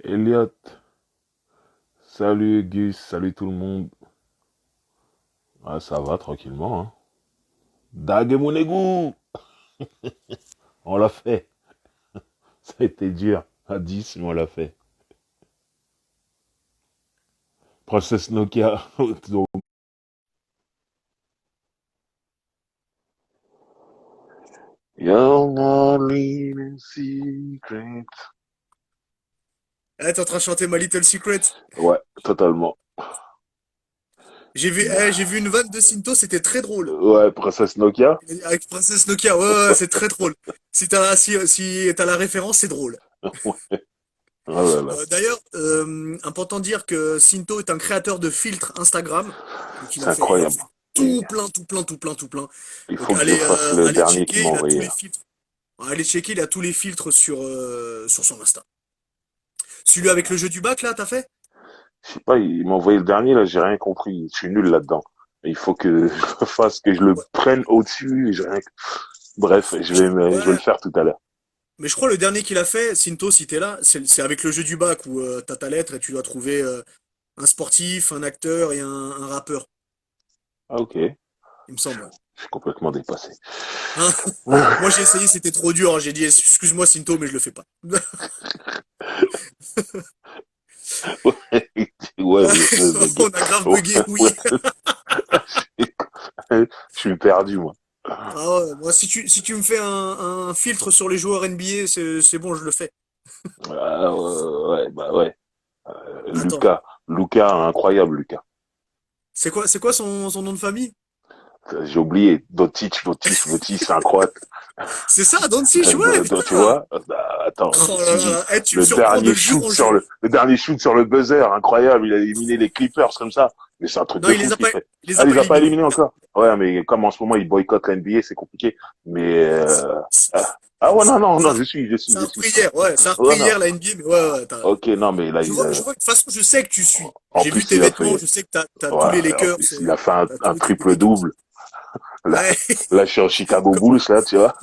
Elliot, salut Gus, salut tout le monde. Ah, ça va tranquillement, hein. Dague mon égout, on l'a fait. Ça a été dur, à 10, mais on l'a fait. Princesse Nokia. You're not living secret. Ah, t'es en train de chanter My Little Secret. Ouais, totalement. J'ai vu une vanne de Sinto, c'était très drôle. Ouais, Princesse Nokia. Avec Princess Nokia, ouais, c'est très drôle. Si t'as la référence, c'est drôle. Ouais, oh là là, D'ailleurs, important de dire que Sinto est un créateur de filtres Instagram. Donc c'est il en incroyable. fait Et tout plein, tout plein, tout plein, tout plein. il Donc faut que je fasse le allez dernier qu'il checker, m'a il a tous envoyé les là. filtres. Allez checker, il a tous les filtres sur son Insta. Celui avec le jeu du bac, là, t'as fait? Je sais pas, il m'a envoyé le dernier là, j'ai rien compris. Je suis nul là-dedans. Il faut que je fasse, que je le Ouais. prenne au-dessus. Et j'ai rien. Bref, je vais le Ouais, faire tout à l'heure. mais je crois le dernier qu'il a fait, Sinto, si t'es là, c'est avec le jeu du bac où t'as ta lettre et tu dois trouver un sportif, un acteur et un rappeur, Ah, ok. Je il me semble. Ouais. suis complètement dépassé. Hein. Moi j'ai essayé, c'était trop dur. Hein. J'ai dit excuse-moi Sinto, mais je le fais pas. Ouais, ouais, mais je vais bugger. On a grave Ouais, bugué, ouais, oui. je suis perdu, moi. Ah ouais, moi si tu me fais un filtre sur les joueurs NBA, c'est bon, je le fais. Ah, ouais, bah ouais. Attends, Lucas, incroyable, Lucas. c'est quoi son nom de famille? J'ai oublié. Dotic, c'est incroyable. C'est ça, Doncic, ouais, Tu putain. vois? Bah, attends, Oh là là, eh, tu me le surprends de dernier jour shoot en sur jour. le dernier shoot sur le buzzer, incroyable. Il a éliminé les Clippers comme ça. Mais c'est un truc Non, de fou ce qu'il fait. il les Ah, a il pas les a pas éliminés. éliminés encore. Ouais, mais comme en ce moment il boycotte la NBA, c'est compliqué. Mais ah ouais, non, non, non, Ça, ça a je suis. repris hier, ouais, ça a Ouais, repris non. hier la NBA, mais ouais, ouais, Ok, non, mais là, je vois que de toute façon, je sais que tu suis. en J'ai vu plus, tes il a vêtements, fait, je sais que t'as tous ouais, les en Lakers, plus, il a fait t'as tous un les trucs des triple Lakers. double. Là, Ouais, là, je suis en Chicago comme- Bulls, là, tu vois.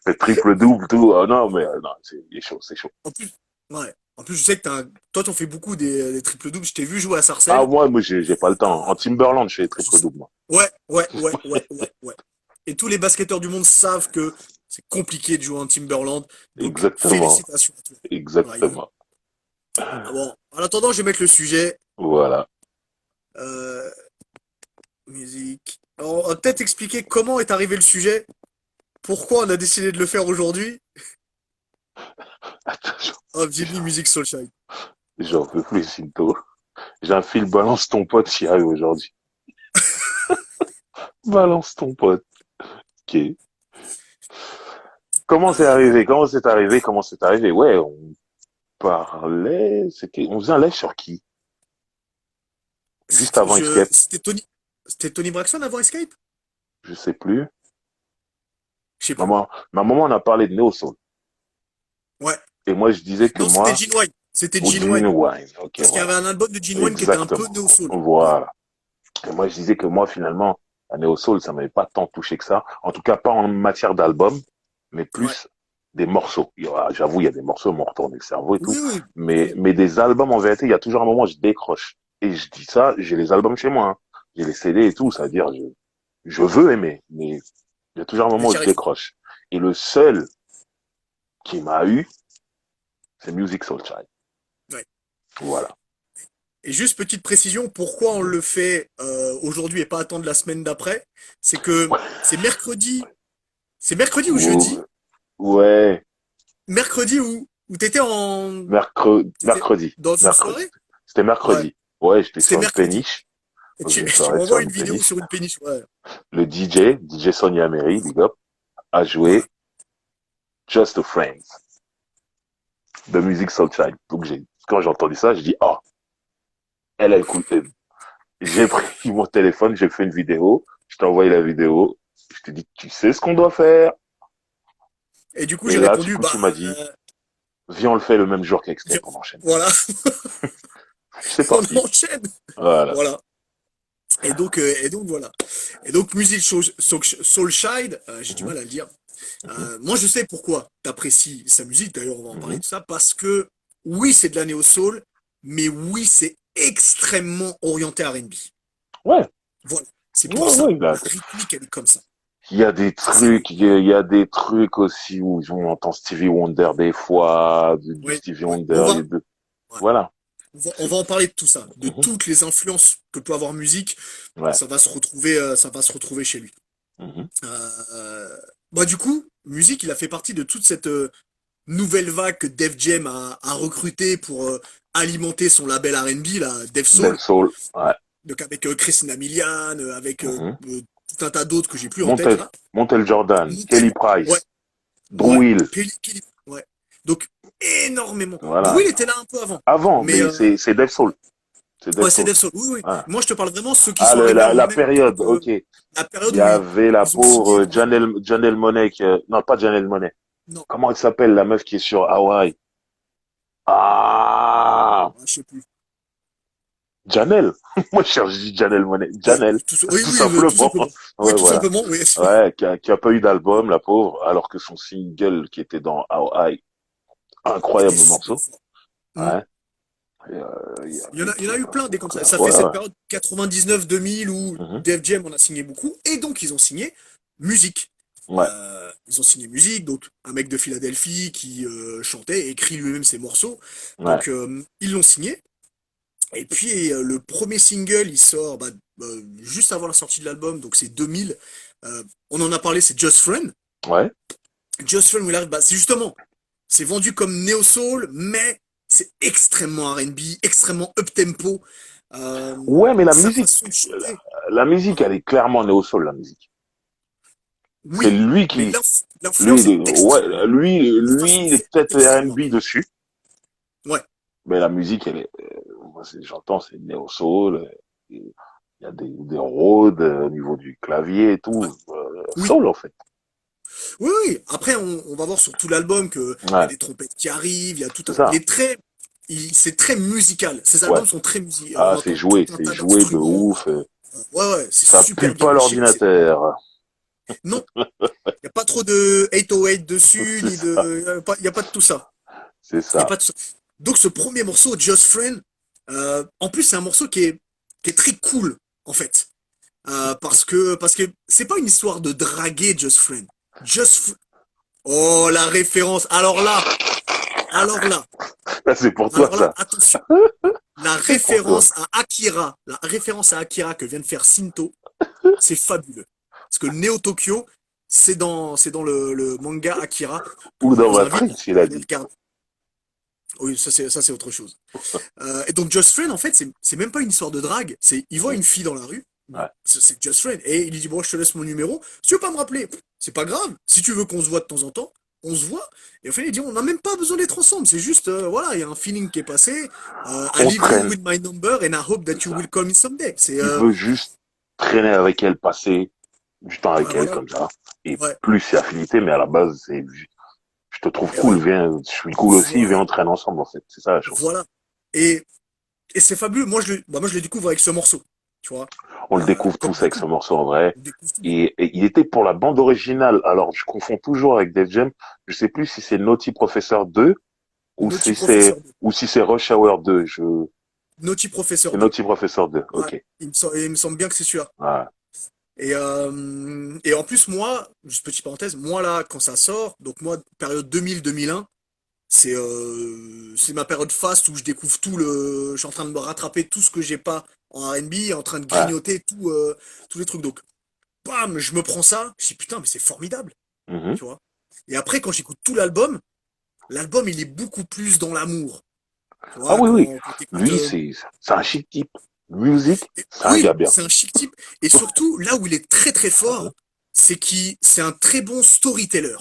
Le triple double, tout. Oh, non, mais non, il est chaud, c'est chaud. en plus, ouais. En plus, je sais que toi, t'en fais beaucoup des triples-doubles. Je t'ai vu jouer à Ah, Sarcelles. moi, j'ai pas le temps. En Euh, Timberland, je fais les je triple sais- double, moi. Ouais, ouais, ouais, ouais, ouais, ouais. Et tous les basketteurs du monde savent que c'est compliqué de jouer en Timberland. Donc, Exactement, félicitations à toi. Ouais, exactement. ah bon, en attendant, je vais mettre le sujet. Voilà. Euh, musique. Alors, on va peut-être expliquer comment est arrivé le sujet, pourquoi on a décidé de le faire aujourd'hui. Attends, Hop, j'ai mis musique Soulshine. j'en peux plus, Sinto. J'ai un fil balance ton pote qui arrive aujourd'hui. Balance ton pote. Ok. Comment c'est Euh, arrivé? Comment c'est arrivé? Comment c'est arrivé? Ouais, on parlait. On faisait un live sur qui? Juste avant Escape. c'était Tony Braxton avant Escape? Je sais plus. Je sais plus. Ma maman, on a parlé de Neo Soul. Ouais. Et moi, je disais que Non, c'était moi, Gene Wine. C'était ou Gene Wine. Genuine. Ok, Parce qu'il y avait voilà. un album de Gene Wine qui était un peu Exactement. néo-soul. Ouais. Voilà. Et moi, je disais que moi, finalement, la Neo Soul, ça m'avait pas tant touché que ça. En tout cas, pas en matière d'album, mais Ouais. plus des morceaux. J'avoue, il y a des morceaux qui m'ont retourné le cerveau et tout. Oui, oui. Oui. Mais des albums, en vérité, il y a toujours un moment où je décroche. Et je dis ça, j'ai les albums chez moi, hein. J'ai les CD et tout, ça veut dire, je veux aimer, mais il y a toujours un Mais moment où t'y je arrives pas. décroche. Et le seul qui m'a eu, c'est Music Soul Child. Ouais. Voilà. Et juste petite précision, pourquoi on le fait aujourd'hui et pas attendre la semaine d'après, c'est que c'est mercredi ou jeudi, Ouais, mercredi où t'étais t'étais mercredi, dans une mercredi. soirée? C'était Ouais, mercredi. Ouais, j'étais c'était sur une mercredi. péniche, Et dans tu, une tu soirée sur m'envoies une une vidéo péniche. sur une péniche. Ouais, Le DJ Sonia Mary, big up, a voilà. joué Just a Friend de Music Soul Child. Donc quand j'ai entendu ça, j'ai dit, oh, elle a écouté. J'ai pris mon téléphone, j'ai fait une vidéo, je t'ai envoyé la vidéo, je t'ai dit, tu sais ce qu'on doit faire. Et du coup, Et j'ai là, du répondu, coup, bah, tu m'as dit, viens, on le fait le même jour viens. qu'Escape, on enchaîne. Voilà, C'est on parti. enchaîne. Voilà. Voilà. Et donc voilà. Et donc, Music Soulchild, j'ai du Mhm, mal à le dire. mhm, Moi, je sais pourquoi t'apprécies sa musique. D'ailleurs, on va en parler mhm, de ça parce que oui, c'est de la néo-soul, mais oui, c'est extrêmement orienté R&B. Ouais, Voilà, c'est pour ouais, ça. ouais, là, La rythmique, elle est comme ça. il y a des C'est, trucs, il y a des trucs aussi où on entend Stevie Wonder des fois, du ouais, Stevie ouais. Wonder, Ouais. voilà. On va en parler de tout ça, de Mhm. toutes les influences que peut avoir musique. Ouais. Ça va se retrouver chez lui. Mhm. Euh, Bah du coup, musique, il a fait partie de toute cette nouvelle vague que Def Jam a recruté pour alimenter son label R&B, là, Def Del Soul. Soul, ouais. Donc avec Christina Milian, avec Mhm. tout un tas d'autres que j'ai plus en tête Montel, là. Montel Jordan, Montel, Kelly ouais, Price, Drew ouais, Hill, Ouais. Donc énormément. voilà. Drill était là un peu avant, Avant, mais mais c'est Del Soul, c'est Del ouais, c'est Soul. Def Soul. Oui, oui. Ouais. Moi, je te parle vraiment de ceux qui Ah, sont arrivés en la même temps période, que ok. Il la période y où avait la ils ont signé. pauvre Janelle Monáe, non, pas Janelle Monáe. Non, Comment elle s'appelle, la meuf qui est sur Hawaï? Ah, je sais plus. Janelle. Moi, je cherche Janelle Monáe. Ouais, Janelle, oui, tout oui, tout simplement. simplement. Oui, Ouais, tout voilà. simplement, oui. Ouais, qui a pas eu d'album, la pauvre, alors que son single qui était dans Hawaï, Était incroyable super morceau. fort. Hmm. Ouais. Et, il y avait Il y en qui a eu plein des comme ça. Ça fait Ouais, cette ouais. période 99-2000 où Mhm. Def Jam en a signé beaucoup. Et donc, ils ont signé musique. Ouais, Ils ont signé musique, donc un mec de Philadelphie qui chantait, écrit lui-même ses morceaux. ouais, Donc, ils l'ont signé. Et puis le premier single, il sort juste avant la sortie de l'album, donc c'est 2000. On en a parlé, c'est Just Friend. ouais. Just Friend, où il arrive, c'est justement, c'est vendu comme neo soul, mais c'est extrêmement R&B, extrêmement up tempo. Ouais, mais Sa façon de chanter, la musique, elle est clairement néo-soul, la musique. C'est oui, lui mais qui, l'influence est extrêmement, ouais, de façon il est peut-être extrêmement R&B R&B. dessus, Ouais, mais la musique, elle est, moi, j'entends, c'est néo-soul, il y a des rhodes au niveau du clavier et ouais, tout, oui, soul, en fait. oui, oui. Après, on va voir sur tout l'album que il y a Ouais, des trompettes qui arrivent, il y a tout c'est un, il ça. est très, c'est très musical. Ces Ouais. albums sont très musicaux. On Ah, entend tout un c'est tas joué de d'instruments. ouf, Ouais, ouais, c'est ça pue super bien pas mixé. l'ordinateur. Non, il y a pas trop de 808 dessus, C'est ni ça, de, y a pas de tout ça. c'est Il y a ça. pas de ça. Donc ce premier morceau, Just Friend, en plus c'est un morceau qui est très cool en fait. Parce que c'est pas une histoire de draguer Just Friend. Just Fr- Oh, la référence. Alors là, Là, c'est pour toi, ça. attention. C'est pour toi. La référence à Akira que vient de faire Shinto, c'est fabuleux. Parce que Neo Tokyo, c'est dans le manga Akira que Ou je dans vous invite Matrix, il à a aller dit. regarder. Oui, ça c'est autre chose. Et donc Just Friend, en fait, c'est même pas une histoire de drague. C'est il voit Mhm. une fille dans la rue, Ouais. c'est Just Friend, et il lui dit bon, je te laisse mon numéro. Si tu veux pas me rappeler, c'est pas grave. Si tu veux qu'on se voit de temps en temps, on se voit. Et au final, il dit on n'a même pas besoin d'être ensemble. C'est juste voilà, il y a un feeling qui est passé. I On leave you traîne, with my number and I hope c'est that you ça. will call me someday. C'est Il veut juste traîner avec elle, passer du temps avec elle, voilà, comme ça. Et ouais, plus c'est affinité, mais à la base, c'est, je te trouve et cool, oui, viens, je suis cool aussi, viens, voilà, on traîne ensemble, en fait. C'est ça, la chanson. voilà. Et et c'est fabuleux. Moi je le découvre avec ce morceau, tu vois. On le découvre Comme tous avec ce beaucoup, morceau, en vrai. on découvre tout. Et il était pour la bande originale. Alors, je confonds toujours avec Def Jam. Je sais plus si c'est Naughty Professor 2 Naughty Professor 2. ou si c'est Rush Hour 2. Naughty Professor C'est 2. Naughty Professor 2. Ouais, Ok. il me semble bien que c'est celui-là. Ouais. Et en plus, moi, juste petite parenthèse, moi là, quand ça sort, donc moi, période 2000-2001, c'est ma période fast où je découvre tout le. Je suis en train de me rattraper tout ce que j'ai pas en R&B, en train de Ouais. grignoter tous les trucs. Donc, bam, je me prends ça, je dis putain, mais c'est formidable, Mhm. tu vois. Et après, quand j'écoute tout l'album, l'album il est beaucoup plus dans l'amour. Tu Ah vois, oui, oui. quand t'écoutes, Lui, c'est un chic type. Musique, c'est un oui, gars bien. c'est un chic type. Et surtout, là où il est très très fort, c'est un très bon storyteller.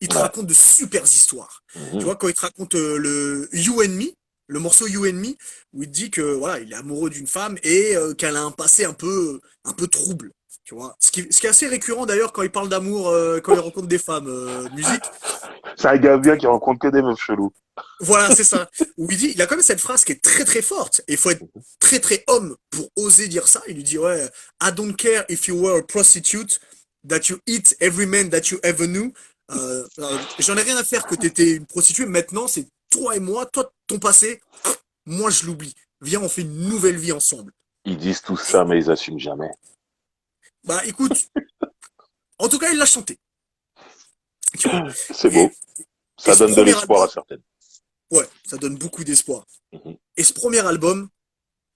Il te Ouais. raconte de super histoires. Tu Mhm. vois, quand il te raconte le You and Me, le morceau You and Me, où il te dit que voilà, il est amoureux d'une femme et qu'elle a un passé un peu trouble. Tu vois, ce qui est assez récurrent d'ailleurs quand il parle d'amour, quand il rencontre des femmes, musique. C'est un gars bien qui rencontre que des meufs chelous. Voilà, c'est ça. Où il dit, il a quand même cette phrase qui est très très forte. Et il faut être très très homme pour oser dire ça. Il lui dit, ouais, I don't care if you were a prostitute, that you eat every man that you ever knew. J'en ai rien à faire que t'étais une prostituée. Maintenant, c'est toi et moi. Toi, ton passé, moi je l'oublie. Viens, on fait une nouvelle vie ensemble. Ils disent tout Et, ça, mais ils assument jamais. bah écoute, en tout cas, il l'a chanté, tu vois. C'est Et, beau. et Ça ce donne de premier l'espoir album, à certaines. ouais, ça donne beaucoup d'espoir. Mhm. Et ce premier album,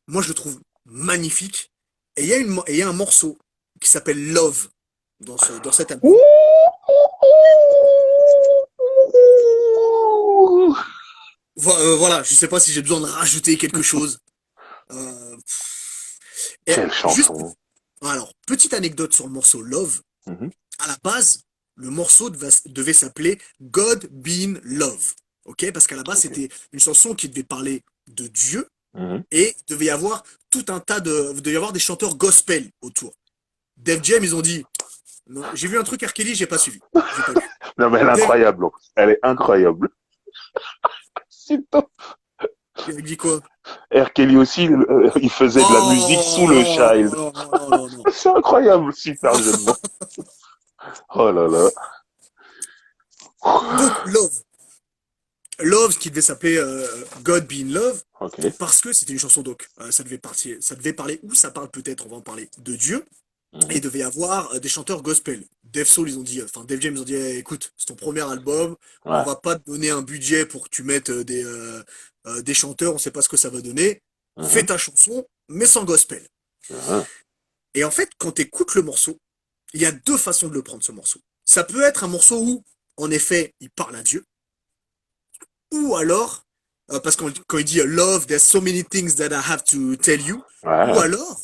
moi je le trouve magnifique. Et il y a un morceau qui s'appelle Love dans cet album. Voilà, je sais pas si j'ai besoin de rajouter quelque chose. Euh, et Quelle juste, chanson. alors, petite anecdote sur le morceau Love. Mhm. À la base, le morceau devait s'appeler God Being Love. Ok? Parce qu'à la base, Ok. c'était une chanson qui devait parler de Dieu Mhm. et il devait y avoir tout un tas de, il devait y avoir des chanteurs gospel autour. Def Jam, ils ont dit, non, j'ai vu un truc R. Kelly, j'ai pas suivi. J'ai pas vu. Non, mais elle est Def, incroyable. Elle est incroyable. C'est top. il a dit quoi? R. Kelly aussi, il faisait de la musique sous Oh, le non, child. non, non, non, non, non. C'est incroyable, super jeu de mots. Oh là là. Donc, Love. Love, qui devait s'appeler God Being Love, Ok. parce que c'était une chanson, donc ça devait parler, ou ça parle peut-être, on va en parler, de Dieu. Et Mhm. il devait y avoir des chanteurs gospel. Def Soul, ils ont dit, enfin Def Jam, ils ont dit, eh, écoute, c'est ton premier album, on Ouais. va pas te donner un budget pour que tu mettes des chanteurs, on sait pas ce que ça va donner. Fais Mhm. ta chanson, mais sans gospel. Mhm. Et en fait, quand tu écoutes le morceau, il y a deux façons de le prendre, ce morceau. Ça peut être un morceau où, en effet, il parle à Dieu, ou alors, parce que quand il dit Love, there's so many things that I have to tell you, Ouais, ou ouais. alors,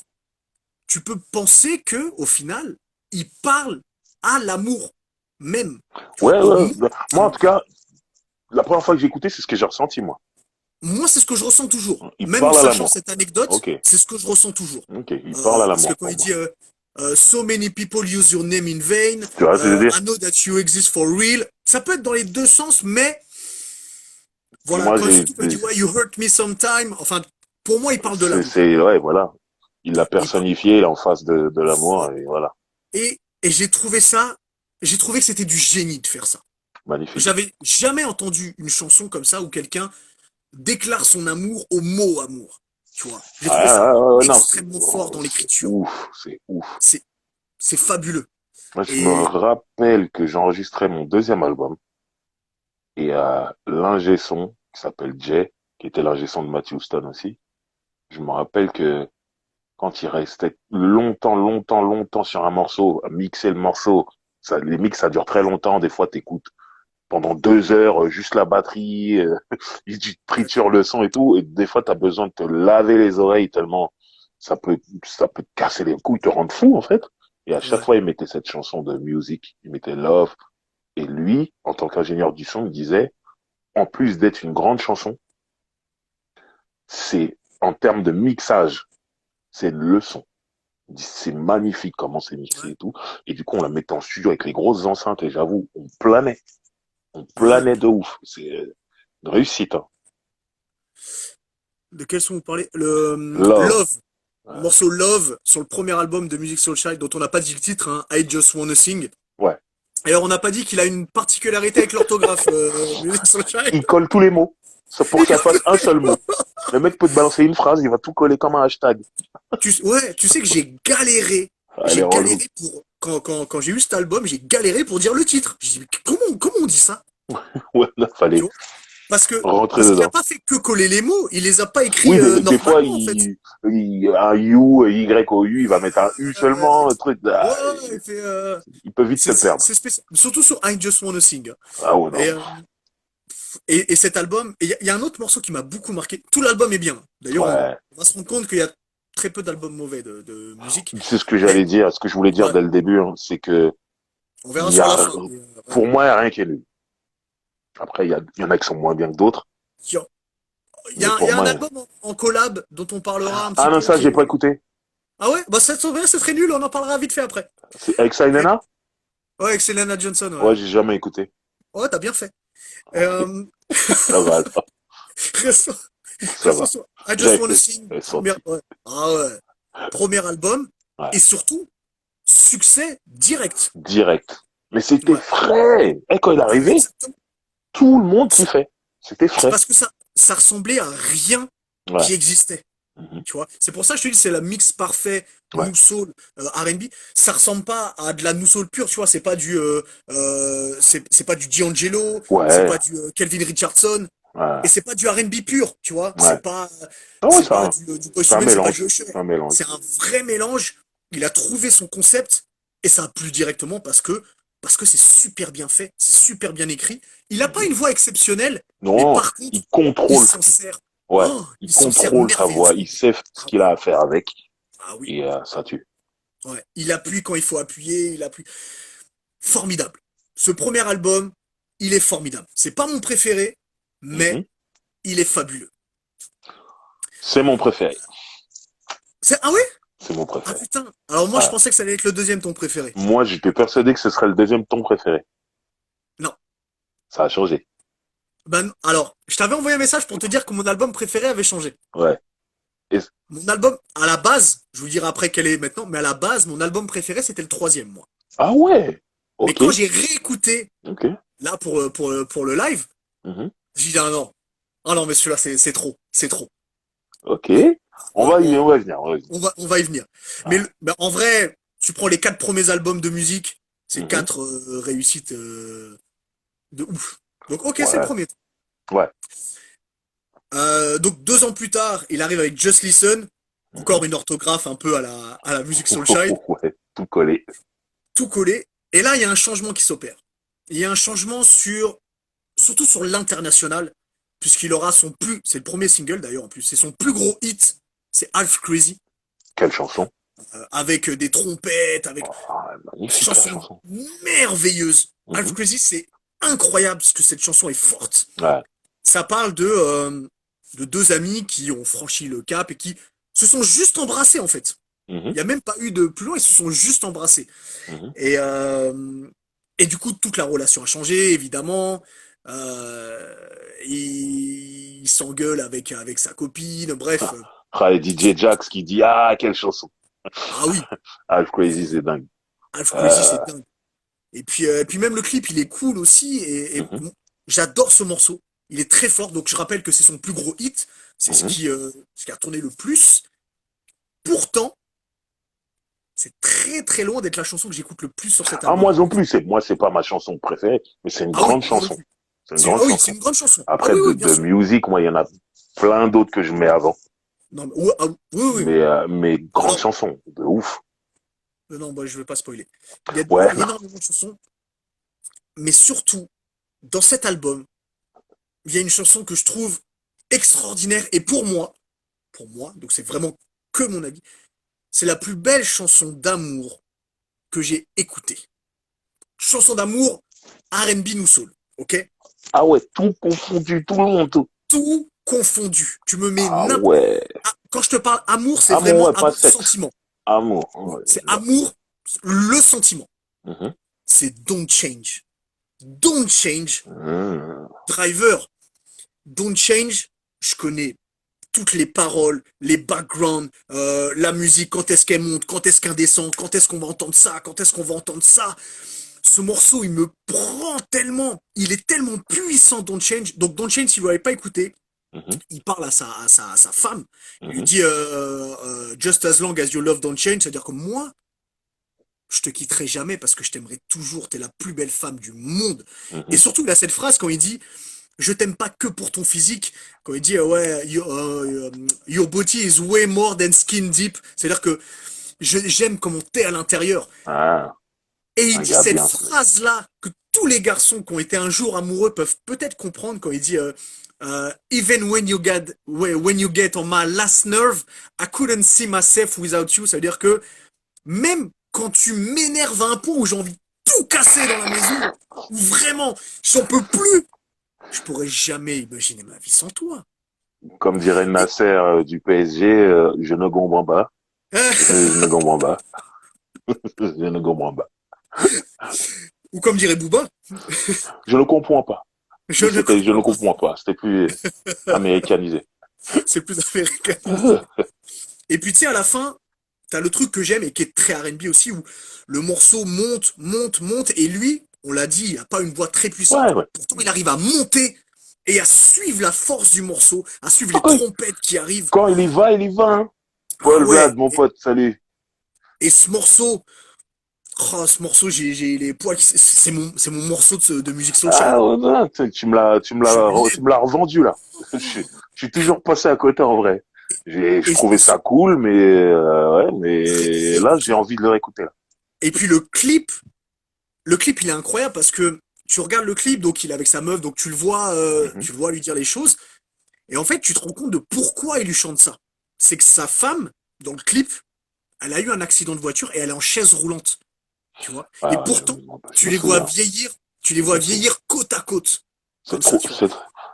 tu peux penser que au final, il parle à l'amour même, tu vois, Ouais, au ouais. mot Moi, en tout amour. cas, la première fois que j'ai écouté, c'est ce que j'ai ressenti, moi. Moi, c'est ce que je ressens toujours. Il Même parle à sachant l'amour. cette anecdote, Ok. c'est ce que je ressens toujours. Ok. Il parle à Parce que l'amour quand pour il moi. dit So many people use your name in vain, Tu vois ce que je veux dire? I know that you exist for real, ça peut être dans les deux sens, mais voilà, Moi, quand, surtout quand il dit ouais, you hurt me sometime, enfin, pour moi, il parle de l'amour. ouais, voilà. Il l'a Il parle personnifié, il est en face de l'amour, voilà. et voilà. Et j'ai trouvé que c'était du génie de faire ça. Magnifique. J'avais jamais entendu une chanson comme ça où quelqu'un déclare son amour au mot amour. Tu vois, j'ai trouvé ça Ah, non, extrêmement fort dans c'est l'écriture. ouf, c'est ouf. C'est, c'est fabuleux. Moi, je me Et rappelle que j'enregistrais mon deuxième album, et l'ingé son, qui s'appelle Jay, qui était l'ingé son de Matthew Stone aussi, je me rappelle que quand il restait longtemps, longtemps, longtemps sur un morceau, à mixer le morceau, les mix, ça dure très longtemps, des fois, t'écoutes pendant 2 heures, juste la batterie, il triture le son et tout, et des fois, t'as besoin de te laver les oreilles tellement ça peut te casser les couilles, te rendre fou, en fait. Et à chaque ouais, fois, il mettait cette chanson de music, il mettait Love, et lui, en tant qu'ingénieur du son, il disait, en plus d'être une grande chanson, c'est, en termes de mixage, c'est une leçon. Il dit, c'est magnifique comment c'est mixé ouais, et tout. Et du coup, on la mettait en studio avec les grosses enceintes, et j'avoue, on planait. On ouais. planait de ouf. C'est une réussite, hein. De quel son vous parlez? Love. Love. Le Ouais. morceau Love sur le premier album de Music Soul Child dont on n'a pas dit le titre, hein, I Just Wanna Sing. Ouais. Et alors on n'a pas dit qu'il a une particularité avec l'orthographe, Music Soul Child. Il colle tous les mots. C'est pour que ça fasse un seul mot. Le mec peut te balancer une phrase, il va tout coller comme un hashtag. Ouais, tu sais que j'ai galéré. Elle est J'ai relou. galéré pour. Quand j'ai eu cet album, j'ai galéré pour dire le titre. J'ai dit, mais comment on dit ça? Ouais, là, Tu fallait vois? Parce que rentrer parce qu'il a dedans. pas fait que coller les mots, il les a pas écrits Oui, des fois, normalement en fait. un U, Y au U, il va mettre un U Euh, seulement, un truc. ouais, il fait, Il peut vite te perdre. c'est spécial. Surtout sur I Just Wanna Sing. Ah ouais, Et, non. euh, et cet album, il y a un autre morceau qui m'a beaucoup marqué. Tout l'album est bien. D'ailleurs, Ouais. on va se rendre compte qu'il y a très peu d'albums mauvais de musique. C'est ce que Mais j'allais dire, ce que je voulais dire ouais, dès le début, hein, c'est que on il verra y sur la a, fin. Ouais. pour moi, il n'y a rien qui est nul. Après, il y en a qui sont moins bien que d'autres, mais Il pour y a un moi, album en collab dont on parlera un petit ah non, peu ça, qui j'ai est... pas écouté. Ah ouais? Bah ça tombe bien, c'est très nul, on en parlera vite fait après. C'est avec Et- Sainena? ouais, avec Selena Johnson, ouais. Ouais, j'ai jamais écouté. Ouais, t'as bien fait. Ok, Euh... ça va, alors. restons, Ça restons va. sur I Just J'avais Wanna fait, Sing, j'avais senti. ouais. Ah ouais. Premier album, Ouais, et surtout, succès direct. direct. Mais c'était Ouais, frais. Et quand il est arrivé, exactement. tout le monde kiffait. C'était C'est frais. parce que ça ressemblait à rien Ouais. qui existait. Mhm. Tu vois, c'est pour ça que je te dis, c'est la mix parfait Ouais. New Soul R&B. Ça ressemble pas à de la New Soul pure, tu vois. C'est pas du D'Angelo, c'est Ouais. pas du Kelvin Richardson, Ouais. et c'est pas du R&B pur, tu vois. Ouais. Ah ouais, C'est pas du Boyz c'est II un Men, c'est pas mélange. du Usher. C'est un mélange. C'est un vrai mélange. Il a trouvé son concept et ça a plu directement parce que c'est super bien fait, c'est super bien écrit. Il a pas Mhm. une voix exceptionnelle, mais Non, par contre, il il contrôle. s'en sert. Ouais. Oh, Il il s'en sert contrôle sa voix. merveilleusement Il bien. sait ce Ah qu'il a oui. à faire avec. Ah oui, Et ça tue. ouais. Il appuie quand il faut appuyer, il appuie. Formidable. Ce premier album, il est formidable. C'est pas mon préféré, mais Mhm. il est fabuleux. C'est mon préféré. Ah ouais? C'est mon Ah préféré. putain. Alors moi, je Ouais. pensais que ça allait être le deuxième ton préféré. Moi, j'étais persuadé que ce serait le deuxième ton préféré. Non. Ça a changé. Ben, alors, je t'avais envoyé un message pour te dire que mon album préféré avait changé. Ouais. Et... Mon album, à la base, je vous dirai après quel est maintenant, mais à la base, mon album préféré, c'était le troisième, moi. Ah ouais. Mais Ok. quand j'ai réécouté, Ok. là, pour le live, Mhm. j'ai dit, ah non. Ah non, mais celui-là, c'est trop. C'est trop. Ok. Ouais, On va y venir. On va y venir. on va y venir. Mais Ah. ben, en vrai, tu prends les 4 premiers albums de musique, c'est Mhm. 4 réussites de ouf. Donc ok, c'est le Ouais. premier. Ouais. Donc 2 ans plus tard, il arrive avec Just Listen, Mhm. encore une orthographe un peu à la musique Soulchild, Ouais. Tout collé. tout collé. Et là, il y a un changement qui s'opère. Il y a un changement surtout sur l'international, puisqu'il aura c'est le premier single d'ailleurs en plus, c'est son plus gros hit, c'est Half Crazy, Quelle chanson. avec des trompettes, avec Ah, magnifique la chanson chanson. merveilleuse. Half Mhm. Crazy, c'est incroyable parce que cette chanson est forte. Ouais. Ça parle de 2 amis qui ont franchi le cap et qui se sont juste embrassés en fait. Mhm. Il n'y a même pas eu de plus loin, ils se sont juste embrassés. Mhm. Et, euh, et du coup, toute la relation a changé, évidemment. Euh, il s'engueule avec sa copine, bref. Ah, et DJ Jax qui dit ah quelle chanson. Ah oui, Half Crazy c'est dingue. Half Crazy, Euh, c'est dingue. Et puis même le clip, il est cool aussi. Et mhm. bon, j'adore ce morceau. Il est très fort. Donc je rappelle que c'est son plus gros hit. C'est Mhm. ce qui a tourné le plus. Pourtant, c'est très très loin d'être la chanson que j'écoute le plus sur cet Ah album. moi non plus moi c'est pas ma chanson préférée mais c'est une Ah oui, grande moi non chanson. plus. C'est une grande Ah oui, c'est chanson. une grande chanson. Ah Après oui, oui, bien de sûr. musique moi il y en a plein d'autres que je mets avant. Non, mais, ouais, ah oui, oui, oui. Mais grande Alors, chanson de ouf. non, bah, je vais pas spoiler. Ouais. Il y a énormément de chansons, mais surtout, dans cet album, il y a une chanson que je trouve extraordinaire, et pour moi, donc c'est vraiment que mon avis, c'est la plus belle chanson d'amour que j'ai écoutée. Chanson d'amour R&B New Soul, ok? Ah ouais tout confondu tout le monde tout. Tout confondu. Tu me mets Ah n'importe... ouais. Quand je te parle amour, c'est Amour vraiment ouais pas amour sexe. sentiment. Amour. Ouais, C'est je vois. amour, le sentiment. Mhm. C'est Don't Change. Don't Change, Mhm. Driver. Don't Change, je connais toutes les paroles, les backgrounds, la musique, quand est-ce qu'elle monte, quand est-ce qu'elle descend, quand est-ce qu'on va entendre ça, quand est-ce qu'on va entendre ça. Ce morceau, il me prend tellement, il est tellement puissant, Don't Change. Donc Don't Change, si vous l'avez pas écouté, Mhm. il parle à sa femme. Il lui Mhm. dit Just as long as your love don't change, c'est-à-dire que moi, je te quitterai jamais parce que je t'aimerai toujours, t'es la plus belle femme du monde. Et Mhm. surtout, il a cette phrase quand il dit je t'aime pas que pour ton physique. Quand il dit ouais, your body is way more than skin deep. C'est-à-dire que j'aime comment t'es à l'intérieur. Ah, Et il un dit gars cette bien ce mec. phrase-là que tous les garçons qui ont été un jour amoureux peuvent peut-être comprendre quand il dit even when you get on my last nerve, I couldn't see myself without you. Ça veut dire que même quand tu m'énerves à un point où j'ai envie de tout casser dans la maison, où vraiment j'en peux plus, je pourrais jamais imaginer ma vie sans toi. Comme dirait Et, Nasser du PSG, je ne comprends pas. Je ne comprends pas. Je ne comprends pas. ou comme dirait Booba, Je ne comprends pas. je Mais ne c'était, je ne comprends pas. comprends pas. C'était plus américanisé. C'est plus américanisé. Et puis tu sais, à la fin, t'as le truc que j'aime et qui est très R&B aussi, où le morceau monte, et lui, on l'a dit, il a pas une voix très Ouais, puissante, ouais. pourtant il arrive à monter et à suivre la force du morceau, à suivre les Quand, trompettes qui arrivent. quand il y va, hein. Ah Paul ouais, Vlad, mon pote, salut. et ce morceau, j'ai les poils c'est mon morceau de musique Soulchild. Ah, ouais, non, Je l'aime. tu me l'as revendu, là. Je suis toujours passé à côté, en vrai. Je Et, trouvais ça cool, mais, ouais, mais là, j'ai envie de le réécouter, là. et puis le clip, il est incroyable parce que tu regardes le clip, donc il est avec sa meuf, donc Mhm. tu le vois lui dire les choses. Et en fait, tu te rends compte de pourquoi il lui chante ça. C'est que sa femme, dans le clip, elle a eu un accident de voiture et elle est en chaise roulante, tu vois. Et Ah, ouais, pourtant, je tu me les vois souviens. vieillir, tu les Je vois me souviens. vieillir côte à côte, C'est comme ça, trop, tu vois. c'est,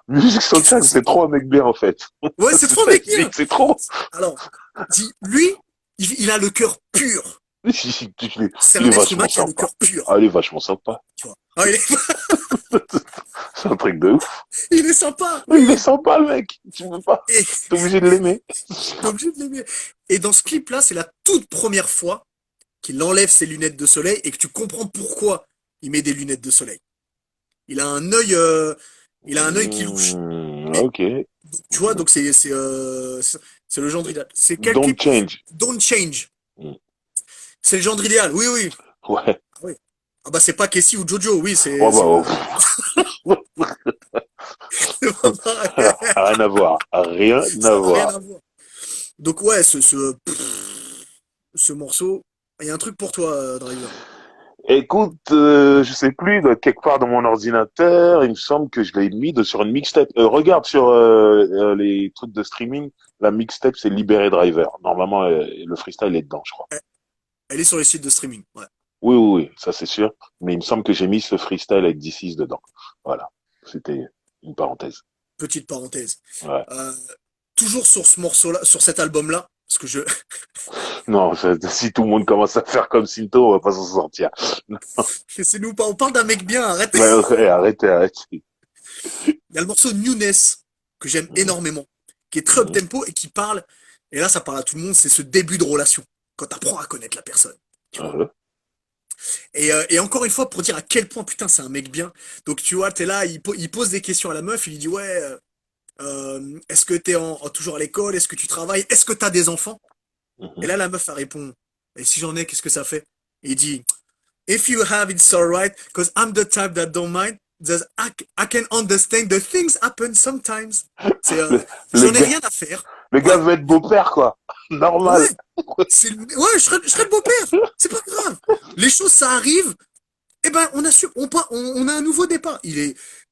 musique Qu'est-ce que Soulchild, c'est c'est beau. trop un mec bien, en fait. Ouais, c'est C'est trop ça, mec je dis bien. que c'est trop. Alors, lui, il a le cœur pur. C'est Il est un être vachement humain qui a le sympa. cœur pur, Ah, il est vachement sympa. tu vois. Ah, C'est un truc de ouf. il est sympa, Il est oui. sympa, le mec. Tu peux pas. Et T'es obligé de l'aimer. t'es obligé de l'aimer. Et dans ce clip-là, c'est la toute première fois qu'il enlève ses lunettes de soleil et que tu comprends pourquoi il met des lunettes de soleil. Il a un œil, il a un œil qui louche. Et Ok. tu vois, donc c'est le genre idéal. C'est quel Don't clip? change. Don't Change. Mm. C'est le genre idéal. Oui, oui. Ouais. Ah oui. Ah bah c'est pas Casey ou Jojo. Oui, Oh bah, c'est pas pareil. rien à voir. Rien à Ça n'a rien voir. à voir. Donc ouais, ce morceau, il y a un truc pour toi, Driver. Écoute, je sais plus, quelque part dans mon ordinateur, il me semble que je l'ai mis sur une mixtape. Regarde sur les trucs de streaming, la mixtape c'est Libéré Driver. Normalement, le freestyle est dedans, je crois. Elle est sur les sites de streaming. Ouais. Oui, oui, oui, ça c'est sûr. Mais il me semble que j'ai mis ce freestyle avec D6 dedans. Voilà, c'était une parenthèse. Petite parenthèse. Ouais. Euh, toujours sur ce morceau-là, sur cet album-là, parce que Non, si tout le monde commence à faire comme Sinto, on va pas s'en sortir. c'est nous, on parle d'un mec bien, arrête. Ouais, ouais, arrêtez, arrêtez. Il y a le morceau Newness, que j'aime Mhm, énormément, qui est très mhm, up-tempo et qui parle, et là ça parle à tout le monde, c'est ce début de relation, quand t'apprends à connaître la personne, tu vois. Et encore une fois, pour dire à quel point, putain, c'est un mec bien. Donc tu vois, t'es là, il pose des questions à la meuf, il lui dit, ouais, est-ce que t'es toujours à l'école, est-ce que tu travailles, est-ce que t'as des enfants? Et mhm. là la meuf, elle répond, et si j'en ai, qu'est-ce que ça fait? Et il dit, if you have, it's alright, because I'm the type that don't mind. I can understand the things happen sometimes. C'est, Le, le j'en ai gars, rien à faire. le gars Ouais, veut être beau-père, quoi. ouais, Normal. ouais, je serais le beau-père. C'est pas grave. Les choses, ça arrive. Eh ben, on a un nouveau départ.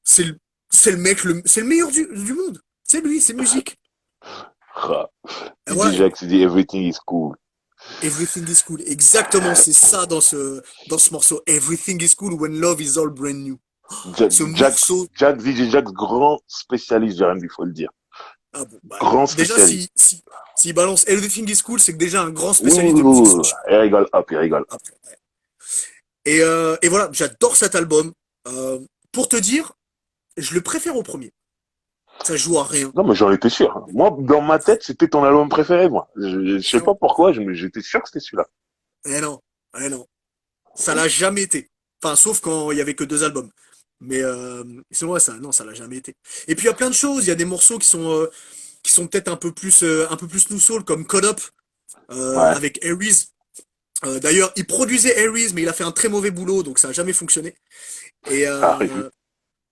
C'est le, c'est le meilleur du monde. C'est lui, c'est musique. Ah, Et il dit voilà. Jacques, il dit everything is cool. Everything is cool. Exactement, c'est ça dans ce morceau. Everything is cool when love is all brand new. Jack, Ce Jack, morceau, Jack, DJ Jack, grand spécialiste du R&B, il faut le dire. ah bon, bah, Grand déjà, spécialiste. s'il balance Everything is cool, c'est que déjà un grand Oui, spécialiste oui, de oui, musique oui. social. Il rigole, hop, il rigole. Et voilà, j'adore cet album. Euh, pour te dire, je le préfère au premier. Ça joue à rien. Non, mais j'en étais sûr. Moi, dans ma tête, c'était ton album préféré, moi. Je Eh sais pas non, pourquoi, j'étais sûr que c'était celui-là. eh non, eh non. Ça l'a jamais été. Enfin, sauf quand il y avait que deux albums. Mais sinon, ouais, ça, non, ça l'a jamais été. Et puis il y a plein de choses. Il y a des morceaux qui sont peut-être un peu plus new soul, comme Caught Up Ouais. avec Aries. D'ailleurs, il produisait Aries, mais il a fait un très mauvais boulot, donc ça a jamais fonctionné. Et Ça arrive.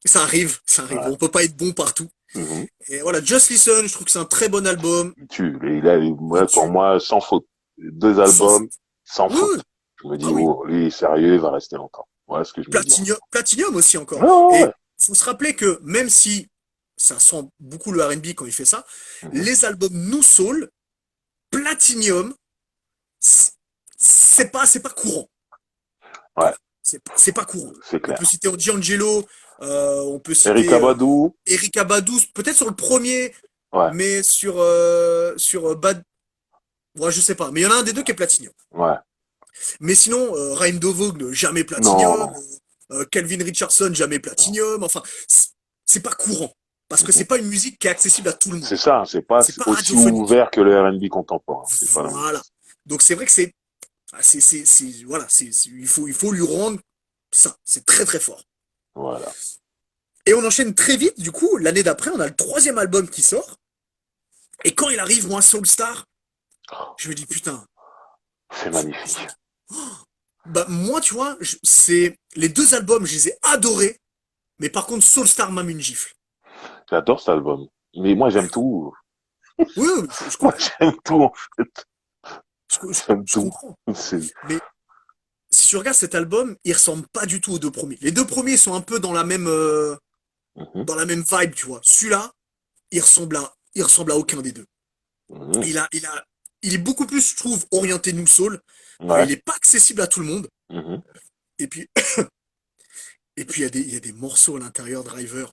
ça arrive, ça arrive. Ouais. On peut pas être bon partout. Mhm. Et voilà, Just Listen, je trouve que c'est un très bon album. Ouais, Il pour tue, moi, sans faute. Deux sans albums, faute. sans Oui, oui. faute. Je me dis, Ah oui. oh, lui, il est sérieux, il va rester longtemps. Voilà ce que je me dis. Platinum aussi encore. Ouais, ouais, ouais. Et faut se rappeler que même si ça sent beaucoup le R&B quand il fait ça, Mhm. les albums New Soul, Platinum, c'est pas courant, tu Ouais, vois. C'est pas courant. c'est On peut clair. citer D'Angelo, on peut citer Erykah Badu, Erykah Badu, peut-être sur le premier, ouais, mais sur Bad, ouais, je sais pas. Mais il y en a un des deux qui est Platinum. ouais. Mais sinon, Raïm Devaughn, jamais Non, Platinum. non. Kelvin Richardson, jamais Non. Platinum. Enfin, c'est pas courant. Parce que Mhm. c'est pas une musique qui est accessible à tout le monde. C'est ça, c'est pas C'est pas aussi radiophonique. ouvert que le R&B contemporain. C'est pas la même Voilà. chose. Donc c'est vrai que voilà, il faut lui rendre ça. C'est très très fort. Voilà. Et on enchaîne très vite, du coup, l'année d'après, on a le troisième album qui sort. Et quand il arrive, moi, Soulstar, je me dis, putain, C'est je- magnifique. bah, moi, tu vois, c'est les deux albums, je les ai adorés. Mais par contre, Soulstar m'a mis une gifle. J'adore cet album. Mais moi, j'aime tout. Oui, oui, je Moi, comprends. j'aime tout, en fait. J'aime Je tout. comprends. C'est... Mais si tu regardes cet album, il ressemble pas du tout aux deux premiers. Les deux premiers sont un peu Mhm, dans la même vibe, tu vois. Celui-là, il ressemble à aucun des deux. mhm. Il a, il a, il est beaucoup plus, je trouve, orienté New Soul. Il Ouais. est pas accessible à tout le monde. Mhm. Et puis, il y a des morceaux à l'intérieur, Driver.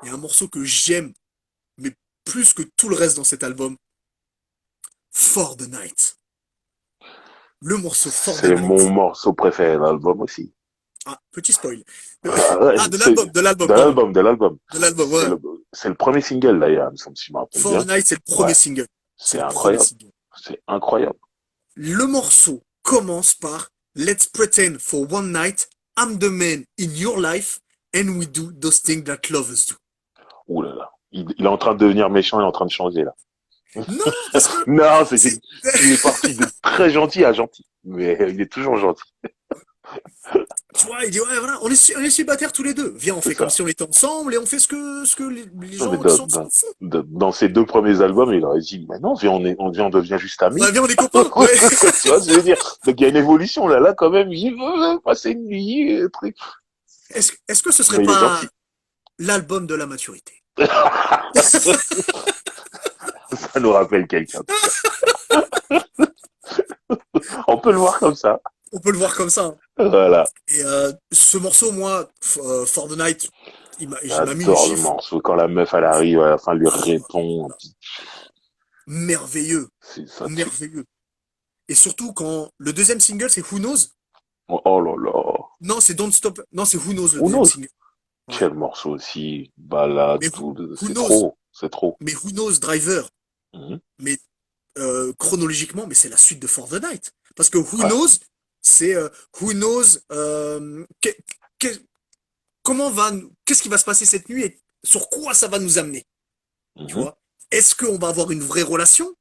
Il y a un morceau que j'aime, mais plus que tout le reste dans cet album, For the Night. Le morceau For the C'est mon Night. morceau préféré de l'album aussi. Ah, petit spoil. Ah ouais, Ah, de l'album, de pardon. l'album, de l'album. De l'album, ouais. C'est le premier single d'ailleurs, il me semble, si je me rappelle For the bien. Night, c'est le premier Ouais, single. C'est c'est le premier incroyable. single. C'est incroyable. Le morceau commence par Let's pretend for one night I'm the man in your life and we do those things that lovers do. Ouh là là. Il est en train de devenir méchant, il est en train de changer là. Non, parce que Non, c'est, il est parti de très gentil à gentil. Mais il est toujours gentil. tu vois, il dit ouais voilà, on est célibataires tous les deux. Viens, on C'est fait comme ça. si on était ensemble et on fait ce que les Non, mais gens qui sont ensemble font. dans ses deux premiers albums, il aurait dit, mais non, on devient juste amis. Ouais, viens, on est copains. Ouais. Tu vois ce que je veux dire? Donc il y a une évolution là, quand même, il veut passer une nuit, truc. Est-ce que ce serait Mais il est pas gentil. l'album de la maturité? Ça nous rappelle quelqu'un. On peut le voir comme ça. On peut le voir comme ça, hein. Voilà. Et ce morceau, moi, For the Night, il m'a mis une J'adore le gifle. morceau. Quand la meuf, elle arrive, à la fin, elle lui répond. Merveilleux, C'est ça tue. merveilleux. Et surtout quand le deuxième single, c'est Who Knows? Oh, oh là là. Non, c'est Don't Stop. Non, c'est Who Knows le Who deuxième knows? single. Ouais. Quel morceau aussi. Balade, Mais tout. Who C'est Knows? trop. C'est trop. Mais Who Knows Driver? Mhm. Mais chronologiquement, mais c'est la suite de For the Night. Parce que Who Ouais. Knows, c'est Who Knows que- comment qu'est-ce qui va se passer cette nuit et sur quoi ça va nous amener, tu Mhm. vois? Est-ce qu'on va avoir une vraie relation?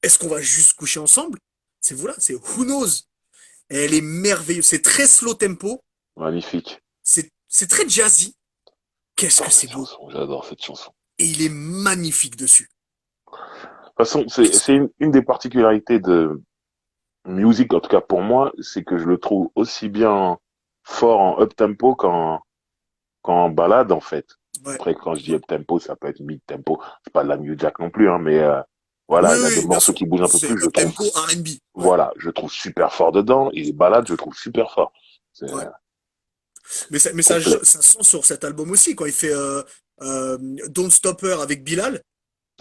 Est-ce qu'on va juste coucher ensemble? C'est voilà, c'est Who Knows. Et elle est merveilleuse. C'est très slow tempo. Magnifique. C'est très jazzy. Qu'est-ce que J'adore c'est cette beau. chanson. J'adore cette chanson. Et il est magnifique dessus. De toute façon, c'est une des particularités de musique, en tout cas pour moi, c'est que je le trouve aussi bien fort en up-tempo qu'en balade, en fait. Ouais. Après, quand je dis Ouais. up-tempo, ça peut être mid-tempo. C'est pas de la New Jack non plus, hein, mais Oui, voilà, il y a des oui, bien morceaux sûr. qui bougent un peu C'est plus, je up trouve. tempo R&B. Ouais. Voilà, je trouve super fort dedans, et les balades, je trouve super fort. C'est Ouais. Mais complet. ça sent sur cet album aussi quand il fait Don't Stop Her avec Bilal.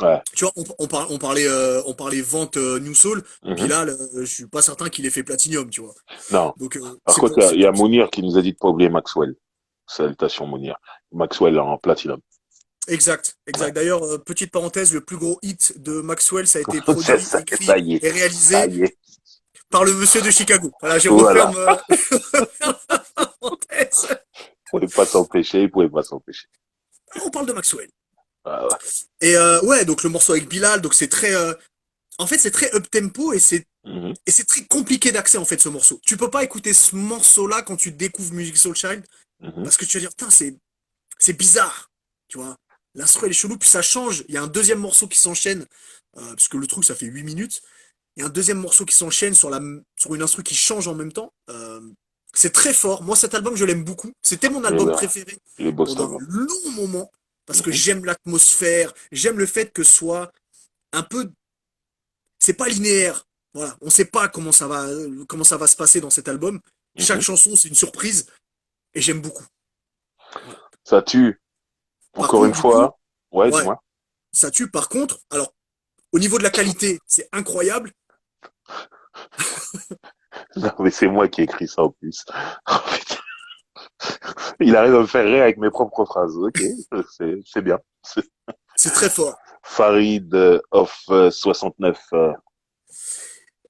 Ouais. Tu vois, on parlait vente New Soul. Mhm. Bilal, je suis pas certain qu'il ait fait Platinum, tu vois. Non. Donc Par contre, c'est il y a pour ça. Mounir qui nous a dit de pas oublier Maxwell. Salutations, Mounir. Maxwell en platinum. Exact, Ouais. exact. D'ailleurs, petite parenthèse, le plus gros hit de Maxwell, ça a été produit, Ça, écrit ça y est. et Ça réalisé y est. par le monsieur de Chicago. Voilà, je Voilà. referme la parenthèse. Vous pouvez pas s'empêcher, vous pouvez pas s'empêcher. On parle de Maxwell. Ah ouais. Et ouais, donc le morceau avec Bilal, donc c'est très, en fait, c'est très up tempo Mhm. et c'est très compliqué d'accès en fait ce morceau. Tu peux pas écouter ce morceau-là quand tu découvres Music Soul Child Mhm. parce que tu vas dire putain c'est bizarre, tu vois. L'instru elle est chelou puis ça change. Il y a un deuxième morceau qui s'enchaîne parce que le truc ça fait 8 minutes. Il y a un deuxième morceau qui s'enchaîne sur une instru qui change en même temps. C'est très fort. Moi cet album je l'aime beaucoup. C'était mon Et album ben, préféré il est beau cet pendant un album. long moment parce que Mhm. j'aime l'atmosphère, j'aime le fait que ce soit un peu c'est pas linéaire. Voilà, on sait pas comment ça va se passer dans cet album. Chaque Mhm. chanson, c'est une surprise et j'aime beaucoup. Ouais. Ça tue. Par Encore contre, une du coup, fois. Ouais, ouais, dis-moi. ça tue. Par contre, alors, au niveau de la qualité, c'est incroyable. Non, mais c'est moi qui ai écrit ça en plus. Oh, putain. Il arrive à me faire rire avec mes propres phrases. Ok, c'est bien. C'est très fort. Farid of 69.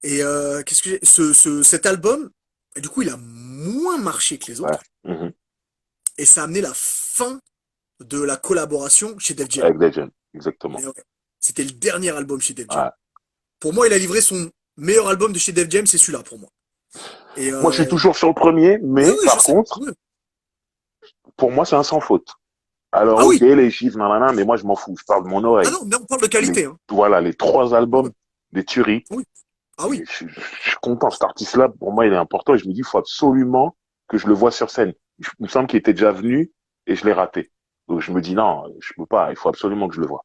Et qu'est-ce que cet album, du coup, il a moins marché que les Ouais. autres Mhm. et ça a amené la fin de la collaboration chez Def Jam. Avec Legend, exactement. Et ouais, c'était le dernier album chez Def Jam. Ouais. Pour moi, il a livré son meilleur album de chez Def Jam, c'est celui-là pour moi. Et Moi, je suis toujours sur le premier, ouais, mais ouais, je par sais. contre, Ouais. pour moi, c'est un sans faute. Alors, Ah ok, oui. les chiffres, nanana, mais moi, je m'en fous. Je parle de mon Ah oreille. non, mais on parle de Les, qualité, hein. voilà, les 3 albums, Ouais. des tueries. Oui. Ah Et oui. je suis content. Cet artiste-là, pour moi, il est important. Et je me dis, il faut absolument que je le vois sur scène. Il me semble qu'il était déjà venu et je l'ai raté. Donc, je me dis, non, je peux pas. Il faut absolument que je le vois.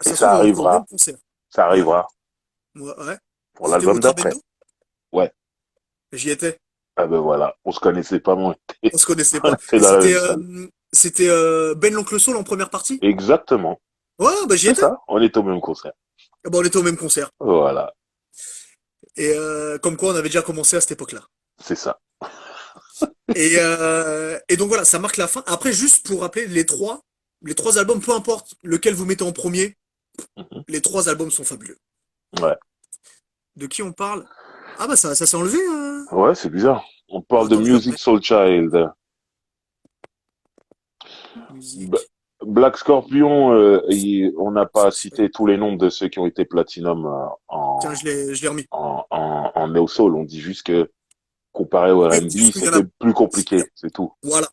Et Ça se trouve, on va au même concert. Ça Ouais. arrivera Ouais, ouais. pour C'était l'album au d'après. Trabendo? Ouais. J'y étais. Ah ben voilà, on se connaissait pas, mais On se connaissait on pas. était Et dans la c'était même salle. Ben l'Oncle Soul en première partie? Exactement. Ouais, bah j'y C'est étais. ça, on est au même concert. Ah bah, on était au même concert. Voilà, Et comme quoi, on avait déjà commencé à cette époque-là. c'est ça. Et donc voilà, ça marque la fin. Après, juste pour rappeler, les trois albums, peu importe lequel vous mettez en premier, Mhm. les trois albums sont fabuleux. Ouais. De qui on parle? Ah bah ça s'est enlevé. Ouais, c'est bizarre. On parle de Attends, je vais Music remettre Soul Child. B- musique. Black Scorpion, on n'a pas Soulchild. cité tous les noms de ceux qui ont été platinum Tiens, je l'ai remis. en Neo Soul. On dit juste que comparé au Oui, on dit R&B, juste qu'il y en a. c'était plus compliqué, c'est tout. Voilà.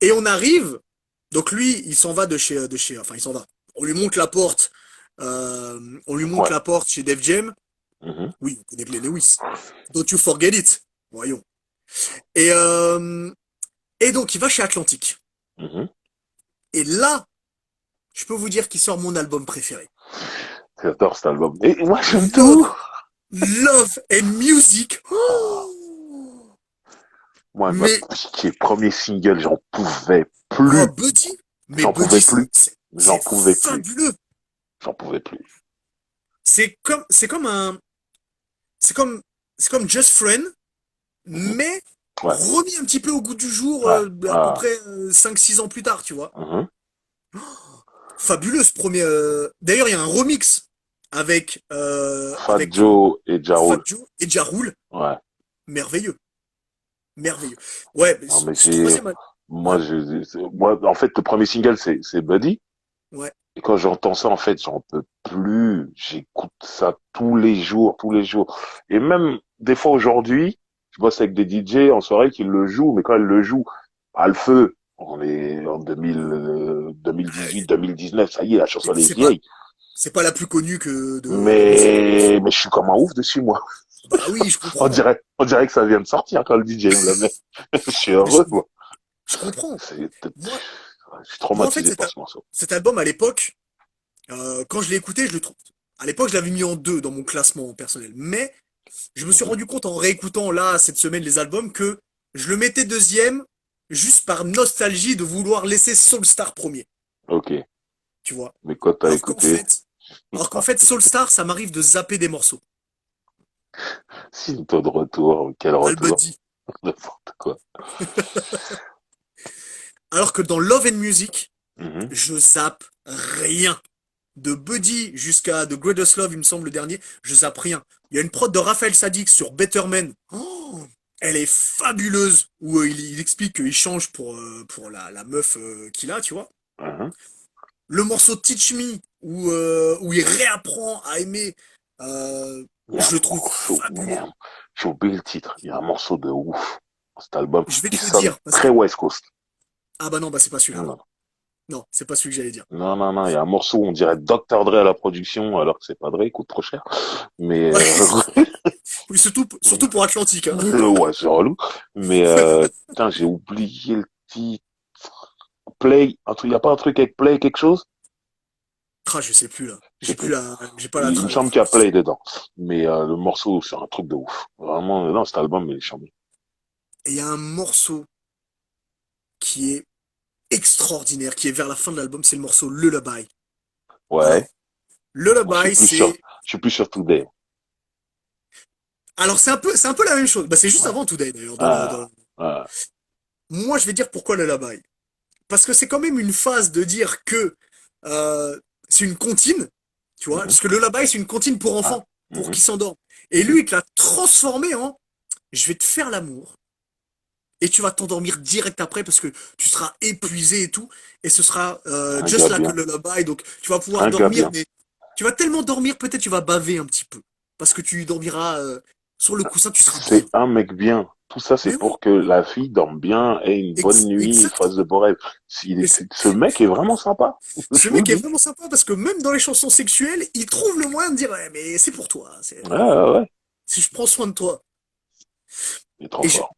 Et on arrive. Donc lui, il s'en va enfin il s'en va. On lui monte la porte. On lui monte Ouais. la porte chez Def Jam. Mhm. Oui, on connaît Glenn Lewis. Don't you forget it. Voyons. Et, euh, et donc il va chez Atlantic. Mhm. Et là, je peux vous dire qu'il sort mon album préféré. J'adore cet album. Et moi, j'aime tout. Love, Love and Music. Ah. Oh, Moi, ma mais piqué, premier single, j'en pouvais oh plus. Buddy, mais J'en pouvais Buddy, plus. J'en c'est pouvais plus. fabuleux. J'en pouvais plus. C'est comme un c'est comme c'est comme Just Friend, Mhm. mais Ouais. remis un petit peu au goût du jour Ouais. à peu Ah. près 5-6 ans plus tard, tu vois. Mhm. Fabuleux ce premier. D'ailleurs, il y a un remix Fat avec Joe et Ja Fat Rule. Joe et Ja Rule. Ouais. Merveilleux, merveilleux. Ouais, mais Non, mais ce troisième, ouais, moi, en fait, le premier single, c'est Buddy. ouais. Et quand j'entends ça, en fait, j'en peux plus. J'écoute ça tous les jours, tous les jours. Et même, des fois, aujourd'hui, je bosse avec des DJ en soirée qui le jouent, mais quand ils le jouent à le feu, on est en 2018, 2019, ça y est, la chanson, elle est C'est pas vieille. c'est pas la plus connue que de musique. Mais je suis comme un ouf dessus, moi. Bah oui, je comprends. On dirait que ça vient de sortir quand le DJ me le met. Je suis Mais je, heureux, moi. je comprends. C'est, Moi, je suis moi en fait, traumatisé par ce morceau. cet album à l'époque, quand je l'ai écouté, je le trouve. À l'époque, je l'avais mis en deux dans mon classement personnel. Mais je me suis Mhm. rendu compte en réécoutant là cette semaine les albums que je le mettais deuxième juste par nostalgie de vouloir laisser Soulstar premier, Ok. tu vois. Mais quand t'as Alors qu'en écouté, fait, alors qu'en fait Soulstar, ça m'arrive de zapper des morceaux. Sinto de retour, quel retour, Albuddy. n'importe quoi. Alors que dans Love and Music, Mhm. je zappe rien. De Buddy jusqu'à The Greatest Love, il me semble le dernier, je zappe rien. Il y a une prod de Raphaël Sadik sur Better Man. Oh, elle est fabuleuse. Où il explique qu'il change pour la meuf qu'il a, tu vois. Mhm. Le morceau Teach Me, où il réapprend à aimer, Il y a je un le trouve morceau, fabuleux. merde, j'ai oublié le titre. Il y a un morceau de ouf dans cet album. Je vais Il te le sonne dire, parce que... très West Coast. Ah bah non, bah c'est pas celui-là. Non, Non, c'est pas celui que j'allais dire. non, non, non, il y a un morceau où on dirait Dr. Dre à la production, alors que c'est pas Dre, il coûte trop cher. Mais, Ouais. Oui, surtout pour Atlantique, hein. ouais, c'est relou. Mais, putain, j'ai oublié le titre. Play, un truc, y a pas un truc avec Play quelque chose? Ah, je sais plus là. Je sais plus. J'ai pas la Il me semble traduction. qu'il y a Play dedans. Mais, le morceau, c'est un truc de ouf. Vraiment, non, cet album, il est charmé. Et il y a un morceau qui est extraordinaire, qui est vers la fin de l'album, c'est le morceau Lullaby. Alors, Ouais. Moi, Lullaby, c'est... je suis plus sur Today. Alors, c'est un peu la même chose. Bah, c'est juste Ouais. avant Today, d'ailleurs. Ah, ah, Moi, je vais dire pourquoi Lullaby. Parce que c'est quand même une phase de dire que c'est une comptine, tu vois. mhm, Parce que Lullaby, c'est une comptine pour ah, enfants, pour mhm, qui s'endorment. Et mhm. lui, il te l'a transformé en je vais te faire l'amour et tu vas t'endormir direct après parce que tu seras épuisé et tout. Et ce sera Un just gars like a bien. lullaby. Donc tu vas pouvoir Un gars dormir, bien. mais tu vas tellement dormir, peut-être tu vas baver un petit peu. Parce que tu dormiras sur le coussin, tu seras bien. C'est un mec bien. Tout ça, c'est Mais oui, pour que la fille dorme bien, ait une bonne nuit, fasse de exactement. beaux rêves. Mais c'est- Ce mec est vraiment sympa. ce Je vous le mec est dis. vraiment sympa parce que même dans les chansons sexuelles, il trouve le moyen de dire ouais, mais c'est pour toi. Ah ouais, Si je prends soin de toi. il est trop Et fort.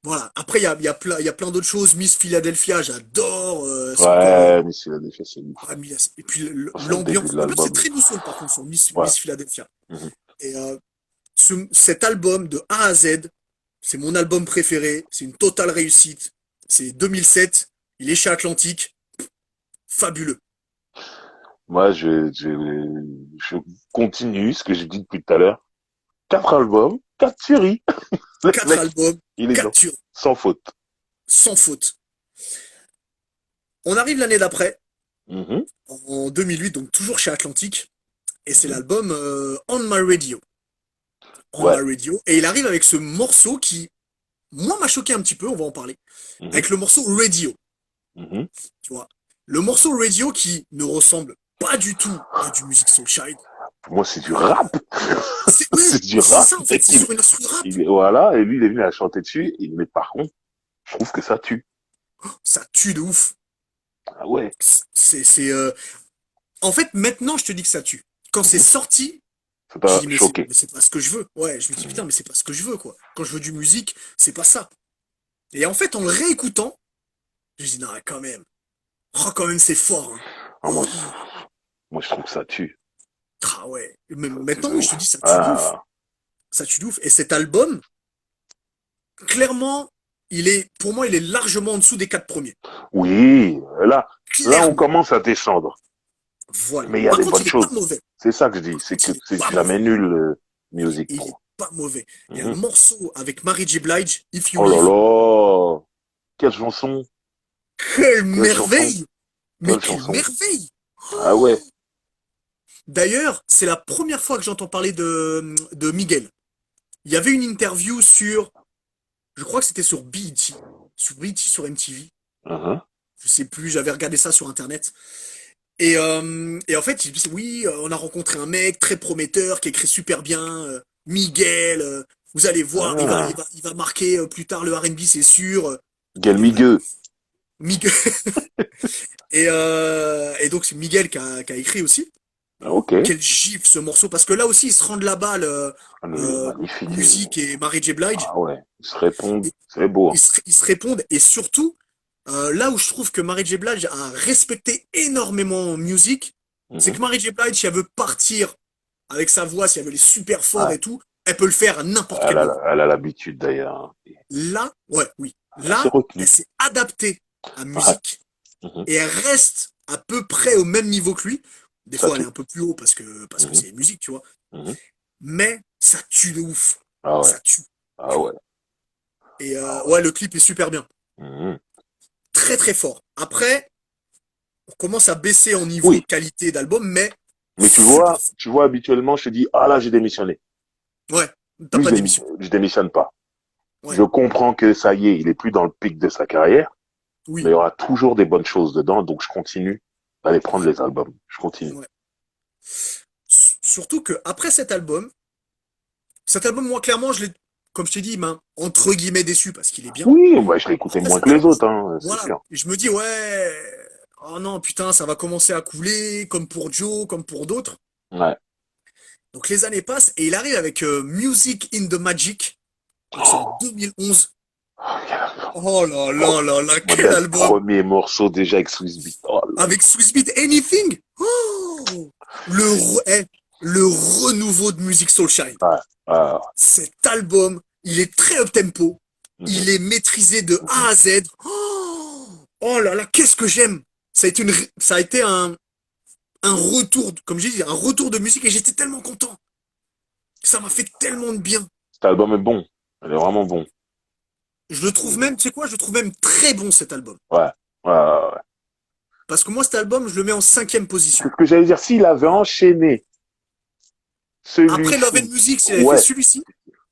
voilà. Après, il y a plein d'autres choses. Miss Philadelphia, j'adore. C'est encore. Ouais, mais s'il a des fesses, c'est ouf. Et puis C'est le début l'ambiance. de L'ambiance c'est l'album. très new soul par contre sur Ouais. Miss Philadelphia. Mhm. Et cet album de A à Z, c'est mon album préféré. C'est une totale réussite. C'est 2007. Il est chez Atlantique. Fabuleux. Moi, je continue ce que j'ai dit depuis tout à l'heure. 4 albums, 4 séries. Le Quatre mec, albums, il est quatre dans. tueurs, Sans faute. sans faute. On arrive l'année d'après, Mhm, en 2008, donc toujours chez Atlantique. Et c'est mhm. l'album On My Radio. On My Ouais. Radio. Et il arrive avec ce morceau qui, moi, m'a choqué un petit peu, on va en parler. Mhm, Avec le morceau Radio, mhm. tu vois. Le morceau Radio qui ne ressemble pas du tout à du Music Soulchild. Pour moi, c'est du rap. Ouais, C'est du mais c'est rap. ça en fait, c'est sur une instru rap. Voilà, et lui, il est venu à chanter dessus. Mais par contre, je trouve que ça tue. Ça tue de ouf. Ah ouais. C'est En fait, maintenant, je te dis que ça tue. Quand c'est Mhm. sorti, Ça j'ai t'a dit, choqué. mais c'est pas ce que je veux. Ouais, je me dis, Mhm. putain, mais c'est pas ce que je veux, quoi. Quand je veux du musique, c'est pas ça. Et en fait, en le réécoutant, je me dis, non, quand même, c'est fort, hein. Ah, Oh, moi, je trouve que ça tue. ah ouais. Mais Ça tue maintenant, de oui, je te ouf. dis, ça tue de ouf. Ah, Ça tue de ouf. Et cet album, clairement, pour moi, il est largement en dessous des 4 premiers. oui. Là, on Clairement. commence à descendre. Voilà. Mais il y a Par des contre, bonnes il est pas choses. mauvais. C'est ça que je dis. Par C'est contre, que il est c'est pas jamais mauvais. nul, musique Il pour est moi. pas mauvais. Il y a un Mhm. morceau avec Mary J. Blige, If You Oh là Leave. là. Quelle chanson. Quelle Quelle chanson. merveille! Mais Quelle quelle chanson. merveille! Ah ouais. D'ailleurs, c'est la première fois que j'entends parler de Miguel. Il y avait une interview je crois que c'était sur BET, sur MTV. Mhm. Je sais plus, j'avais regardé ça sur Internet. Et en fait, il dit, oui, on a rencontré un mec très prometteur qui écrit super bien, Miguel. Vous allez voir, Ah. il va marquer plus tard le R&B, c'est sûr. Quel Et voilà. migueux. Miguel. Et donc c'est Miguel qui a écrit aussi. Ah, ok. Quel gifle ce morceau, parce que là aussi ils se rendent la balle, Ah, le magnifique. musique et Mary J. Blige. Ah ouais. Ils se répondent. Et C'est beau. Hein. ils se répondent, et surtout, là où je trouve que Mary J. Blige a respecté énormément musique, c'est Mhm. que Mary J. Blige, si elle veut partir avec sa voix, si elle veut aller super fort Ouais. et tout, elle peut le faire à n'importe quel moment. Elle a l'habitude d'ailleurs. Là, ouais, oui. Elle s'est Là, elle retenue. s'est adaptée à Ouais. musique Mhm. et elle reste à peu près au même niveau que lui. Des Ça fois, elle est tue. un peu plus haut parce que Mhm. c'est musique, tu vois. Mhm. Mais ça tue de ouf. Ah ouais. Ça tue, Ah tu ouais. vois. Et Ah ouais. ouais, le clip est super bien. Mhm. Très très fort. Après, on commence à baisser en niveau Oui. de qualité d'album, mais Mais super fort. tu vois, habituellement, je te dis, ah là, j'ai démissionné. Ouais, t'as Lui, pas d'émission. je démissionne pas. Ouais, Je comprends que ça y est, il est plus dans le pic de sa carrière, mais il oui, y aura toujours des bonnes choses dedans, donc je continue d'aller prendre ouais, les albums. Je continue. ouais. Surtout que après cet album, moi clairement, comme je t'ai dit, il m'a entre guillemets déçu parce qu'il est bien. Oui, ouais, je l'ai écouté Après moins cet que les album, autres, hein, c'est voilà. sûr. Et je me dis, ouais, oh non, putain, ça va commencer à couler, comme pour Joe, comme pour d'autres. Ouais. Donc les années passent et il arrive avec Music in the Magic. Donc c'est en Oh, 2011. quel- Oh là oh, là là là, moi, quel dès le album! premier morceau déjà avec Swiss Beat. Oh là là. Avec Swiss Beat Anything. Oh, le renouveau de Music Soulshine. Ouais. Ah, Cet album, il est très up-tempo. mhm, Il est maîtrisé de mhm. A à Z. Oh, oh là là, qu'est-ce que j'aime! Ça a été un retour, comme j'ai dit, un retour de musique et j'étais tellement content. Ça m'a fait tellement de bien. Cet album est bon. Il est vraiment bon. Je le trouve même, tu sais quoi, je le trouve même très bon cet album. Ouais. Ouais, ouais, ouais. Parce que moi, cet album, je le mets en cinquième C'est position. ce que j'allais dire. S'il avait enchaîné Après Love celui-ci, and Music, s'il avait fait ouais, celui-ci,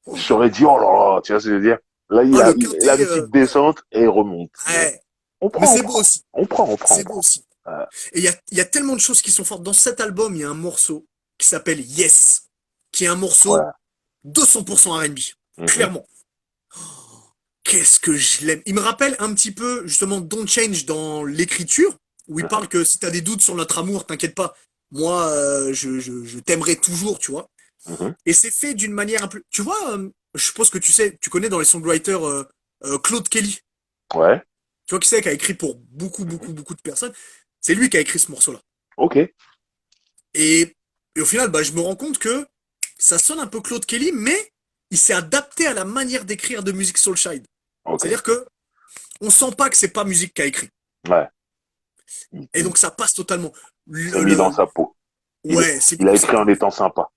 oh, j'aurais dit, oh là là, tu vois ce que je veux dire? Là, Oh, le la quintet, petite descente et remonte. Ouais. ouais. On Mais prend, on c'est beau prend. aussi. On prend, on prend, on C'est beau prend. aussi. Euh, Et il y a tellement de choses qui sont fortes. Dans cet album, il y a un morceau qui s'appelle Yes, qui est un morceau voilà. 200% R&B. Mhm, Clairement. Qu'est-ce que je l'aime. Il me rappelle un petit peu, justement, Don't Change dans l'écriture, où il mhm, parle que si t'as des doutes sur notre amour, t'inquiète pas. Moi, je t'aimerai toujours, tu vois. mhm. Et c'est fait d'une manière un peu... Tu vois, je suppose que tu sais, tu connais dans les songwriters Claude Kelly. Ouais. Tu vois qui c'est, qui a écrit pour beaucoup, Mhm. beaucoup, beaucoup de personnes. C'est lui qui a écrit ce morceau-là. Ok, Et, et au final, bah, je me rends compte que ça sonne un peu Claude Kelly, mais il s'est adapté à la manière d'écrire de musique Soulchild. ok. C'est-à-dire que on sent pas que c'est pas musique qu'a écrit. Ouais. Et donc ça passe totalement. Il s'est mis dans sa peau. Il, Ouais, c'est mis il a dans sa écrit en peau. étant sympa.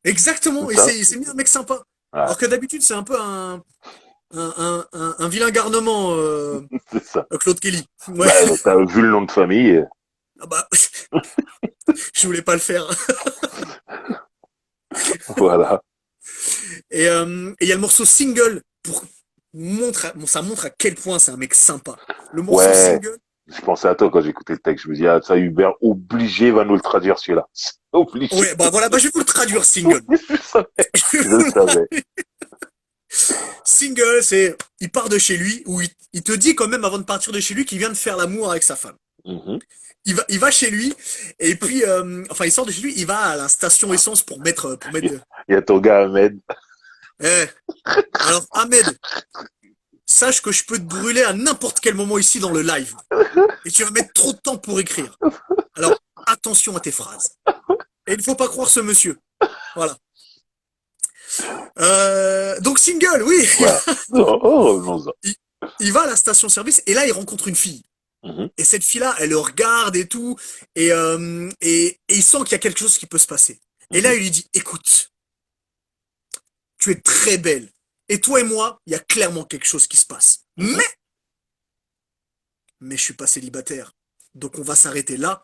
Exactement, C'est et ça? c'est mis un mec sympa. Ouais, Alors que d'habitude, c'est un peu un vilain garnement, c'est ça. Claude Kelly. Ouais, Bah, t'as vu le nom de famille. ah bah, je voulais pas le faire. Voilà. Et il y a le morceau single pour bon, ça montre à quel point c'est un mec sympa. Le morceau Ouais. single, Je pensais à toi quand j'écoutais le texte. Je me dis, ah, ça, Hubert, obligé, va nous le traduire celui-là. Obligé. ouais, bah voilà, bah je vais vous le traduire single. Je savais. Je vais Je le vous le savais. traduire. Single, c'est il part de chez lui ou il te dit quand même avant de partir de chez lui qu'il vient de faire l'amour avec sa femme. Mhm. Il va chez lui et puis enfin il sort de chez lui, il va à la station essence pour mettre de... Il y a ton gars Ahmed. Eh, alors Ahmed, sache que je peux te brûler à n'importe quel moment ici dans le live et tu vas mettre trop de temps pour écrire. Alors attention à tes phrases. Et il ne faut pas croire ce monsieur. Voilà. Donc single, oui. Ouais. Oh, oh, revenons-en. Il, il va à la station-service et là il rencontre une fille. Mhm. Et cette fille-là, elle le regarde et tout, et il sent qu'il y a quelque chose qui peut se passer. Et là, Mhm. il lui dit, écoute, tu es très belle. Et toi et moi, il y a clairement quelque chose qui se passe. Mhm. Mais je suis pas célibataire. Donc on va s'arrêter là,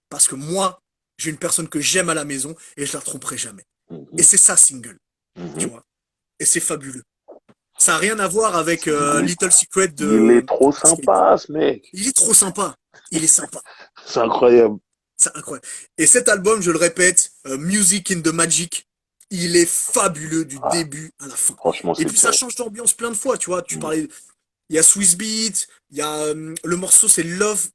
parce que moi, j'ai une personne que j'aime à la maison, et je la tromperai jamais. Et Mhm. c'est ça, single, tu Mhm. vois. Et c'est fabuleux. Ça n'a rien à voir avec Il est, Little Secret il est de trop Escape. sympa, ce mec. Il est trop sympa. Il est sympa. C'est incroyable. C'est incroyable. Et cet album, je le répète, Music in the Magic, il est fabuleux du Ah, début à la fin. franchement, Et c'est puis ça terrible. change d'ambiance plein de fois, tu vois. Tu Mhm. parlais, il y a Swiss Beat, il y a le morceau c'est Love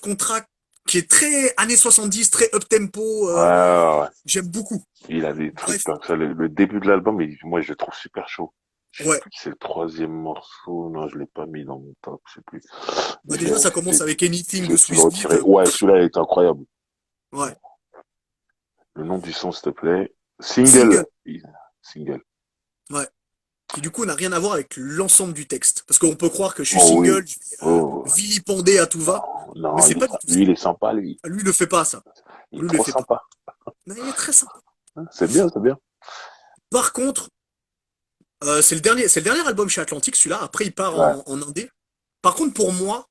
Contract qui est très années 70, très up tempo. Ouais, ouais, ouais. J'aime beaucoup. Il a des trucs Bref, comme ça. Le début de l'album, moi, je le trouve super chaud. Je sais ouais. plus si c'est le troisième morceau. Non, je l'ai pas mis dans mon top, je sais plus. Bah déjà ça commence avec Anything Je de l'ai dû le Swiss Beat. retirer. Ouais, celui-là, il est incroyable. Ouais. Le nom du son, s'il te plaît. Single. Single. Single. Ouais. Qui du coup n'a rien à voir avec l'ensemble du texte. Parce qu'on peut croire que je suis Oh oui. single, je vais Oh, vilipender à tout va. non, Mais non, c'est pas du tout ça. lui, il est sympa, lui. Lui, il le fait pas, ça. Il est Lui, il le trop fait pas. sympa. Mais il est très sympa. C'est bien, c'est bien. Par contre, c'est le dernier album chez Atlantic, celui-là. Après, il part Ouais. en indé. Par contre, pour moi,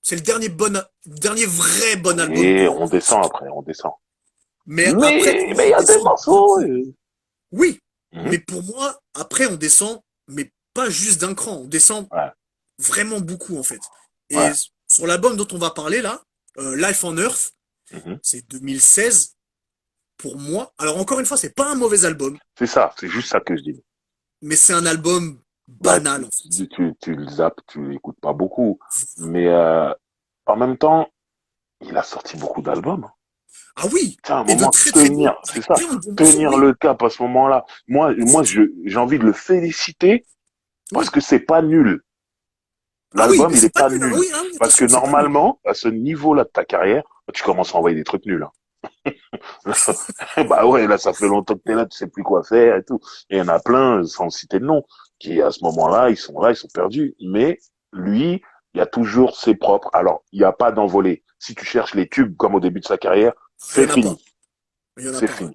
c'est le dernier vrai bon album Et de on descend Atlantic. après, on descend. Mais après, pour Mais moi, il y on a des descend morceaux. beaucoup. Oui, Mhm. mais pour moi, après, on descend, mais pas juste d'un cran. On descend Ouais, vraiment beaucoup, en fait. Et ouais. sur l'album dont on va parler, là, Life on Earth, Mhm. c'est 2016. Pour moi, alors encore une fois, c'est pas un mauvais album, C'est ça, c'est juste ça que je dis. mais c'est un album Bah, banal, en fait. tu le zappes, tu l'écoutes pas beaucoup. Mais en même temps, il a sorti beaucoup d'albums. Ah oui, Tiens, à un et de moment, très très bons, tenir, c'est avec ça, plein de bons morceaux, tenir oui. le cap à ce moment-là. J'ai envie de le féliciter parce Oui. que c'est pas nul. Ah oui, L'album, mais il c'est est pas pas nul, hein. nul. Oui, ah oui, Parce que attention, c'est pas nul. normalement, à ce niveau-là de ta carrière, tu commences à envoyer des trucs nuls, hein. Bah ouais, là, ça fait longtemps que t'es là, tu sais plus quoi faire et tout. Et il y en a plein, sans citer de nom, qui à ce moment-là, ils sont perdus. Mais lui, il y a toujours ses propres. Alors, il n'y a pas d'envolée. Si tu cherches les tubes comme au début de sa carrière, Ah, il y c'est en a pas. fini. Il y en a C'est pas, fini.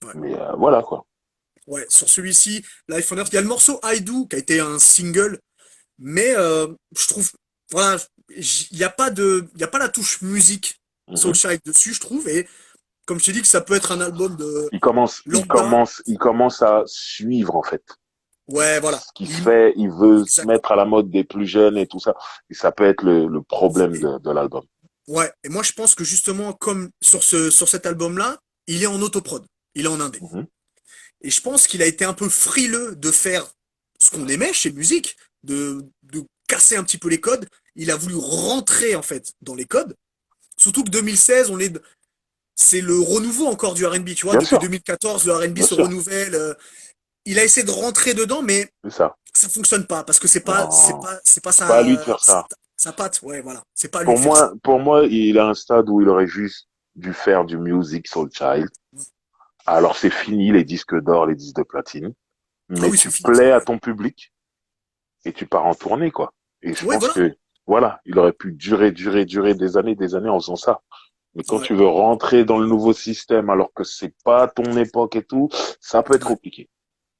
ouais. Ouais. Mais voilà, quoi. Ouais, sur celui-ci, Life on Earth, il y a le morceau I Do qui a été un single, mais je trouve, voilà, il y a pas la touche musique Mhm. Soulchild dessus, je trouve, et comme je t'ai dit que ça peut être un album de Il commence, il lambda, commence, il commence à suivre, en fait. Ouais, voilà. Ce qu'il fait, il veut se Exactement. mettre à la mode des plus jeunes et tout ça. Et ça peut être le problème de l'album. Ouais, et moi je pense que justement, comme sur cet album-là, il est en autoprod, il est en indé. Mhm. Et je pense qu'il a été un peu frileux de faire ce qu'on aimait chez musique, de casser un petit peu les codes. Il a voulu rentrer en fait dans les codes. Surtout que 2016, c'est le renouveau encore du R&B, tu vois. Bien Depuis sûr, 2014, le R&B bien se sûr, renouvelle. Il a essayé de rentrer dedans, mais c'est ça. ça fonctionne pas parce que Non, c'est pas c'est pas à lui de faire ça. sa patte. Ouais, voilà. C'est pas à lui de faire ça. Pour moi, il a un stade où il aurait juste dû faire du music soul child. Alors c'est fini les disques d'or, les disques de platine, Ah mais oui, c'est tu fini ça. plais à Ouais, ton public et tu pars en tournée, quoi. Et je ouais, pense voilà. que, voilà, il aurait pu durer des années en faisant ça. Mais quand Ouais, tu veux rentrer dans le nouveau système alors que c'est pas ton époque et tout, ça peut être ouais. compliqué.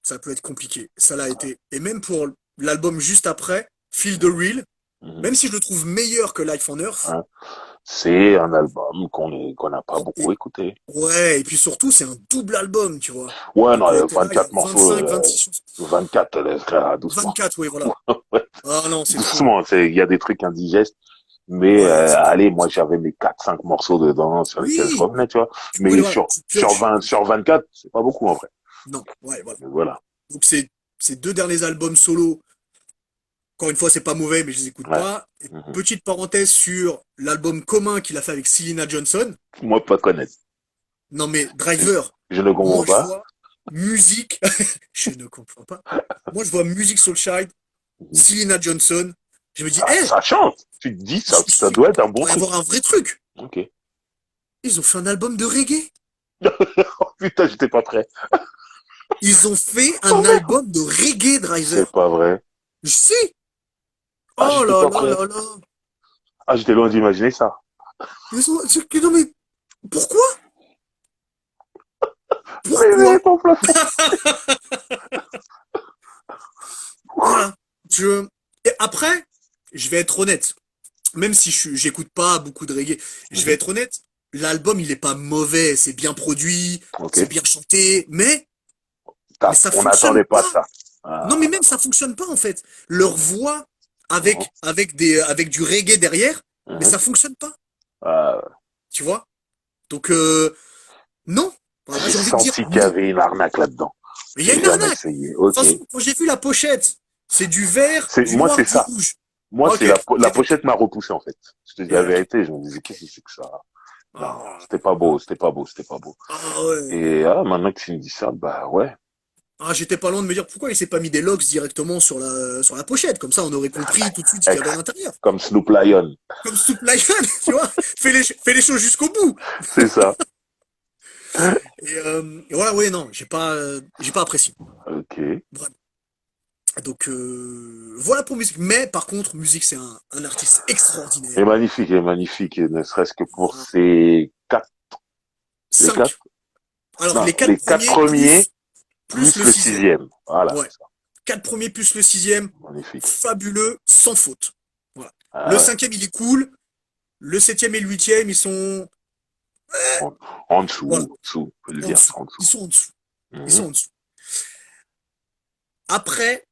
Ça peut être compliqué. Ça l'a été. Et même pour l'album juste après, Feel the Real, Mhm. même si je le trouve meilleur que Life on Earth, Hein. C'est un album qu'on n'a pas beaucoup et, écouté. ouais, et puis surtout, c'est un double album, tu vois. Ouais, non, Donc, t'es là, il y a 24 morceaux, 25, 26 chansons. 24, frère, doucement. 24, oui, voilà. Ah non, c'est trop. Doucement, il y a des trucs indigestes. Mais Ouais, c'est trop. allez, moi j'avais mes 4 5 morceaux dedans sur lesquels je Oui, revenais, tu vois. tu, ouais, Mais voilà, tu pioches. sur 24, c'est pas beaucoup en vrai. Non, ouais, voilà. Mais voilà. Donc, ces deux derniers albums solo, encore une fois, c'est pas mauvais, mais je les écoute Ouais. pas. Et Mhm. petite parenthèse sur l'album commun qu'il a fait avec Selena Johnson. Moi, pas connaître. Non, mais Je, Driver, je ne comprends moi, je pas. vois musique. Je ne comprends pas. Moi, je vois musique Soulchild, Mhm. Selena Johnson. Je me dis, hé, Ça chante. Tu te dis, ça il doit être un bon doit y truc. avoir un vrai truc. Ok. Ils ont fait un album de reggae. Oh, putain, j'étais pas prêt. Ils ont fait Oh un merde. album de reggae, C'est Driver. pas vrai. Si. Ah, Oh j'étais là pas là prêt. là là. Ah, j'étais loin d'imaginer ça. Non mais, pourquoi? Réveille Pourquoi? ton plafond. Voilà. Et après, je vais être honnête. Même si j'écoute pas beaucoup de reggae, je vais Mhm. être honnête. L'album, il est pas mauvais. C'est bien produit. Ok. C'est bien chanté. Mais ça On fonctionne n'attendait pas pas. ça. Non, mais Ah, même ça fonctionne pas, en fait. Leur voix non. avec du reggae derrière, mais Mhm. ça fonctionne pas. Ah, Tu vois? Donc, non. Enfin, moi, j'ai j'ai envie de dire senti qu'il y non. avait une arnaque là-dedans. Mais il y a J'ai une jamais arnaque. essayé. De toute Ok. façon, quand j'ai vu la pochette, c'est du vert, du Moi, noir, c'est du ça. rouge. Moi, c'est Ok. la pochette m'a repoussé, en fait. Je te dis la Ok. vérité, je me disais, qu'est-ce que c'est que ça? Non, Ah, c'était pas beau, c'était pas beau, c'était pas beau. ah ouais. Et maintenant que tu me dis ça, bah ouais. Ah, j'étais pas loin de me dire pourquoi il s'est pas mis des locks directement sur la pochette. Comme ça, on aurait compris tout de suite ce Eh, qu'il y avait à l'intérieur. comme Snoop Lion. Comme Stoop Lion, tu vois. Fais les choses jusqu'au bout. C'est ça. Et voilà, ouais, non, j'ai pas apprécié. Ok. Vraiment. Donc, voilà pour musique. Mais par contre, musique, c'est un artiste extraordinaire. Et magnifique, et ne serait-ce que pour Un ces les 5. quatre, Alors, non, les quatre les quatre premiers premiers, plus plus le le sixième. sixième. Voilà, Ouais. c'est ça. 4 premiers plus le sixième. Magnifique. Fabuleux, sans faute. Voilà. Ah Le ouais. cinquième, il est cool. Le septième et le huitième, ils sont, En, en voilà, dessous, on peut le en dire, dessous. en Ils dessous. sont en dessous. Ils Mhm. sont en dessous. Après,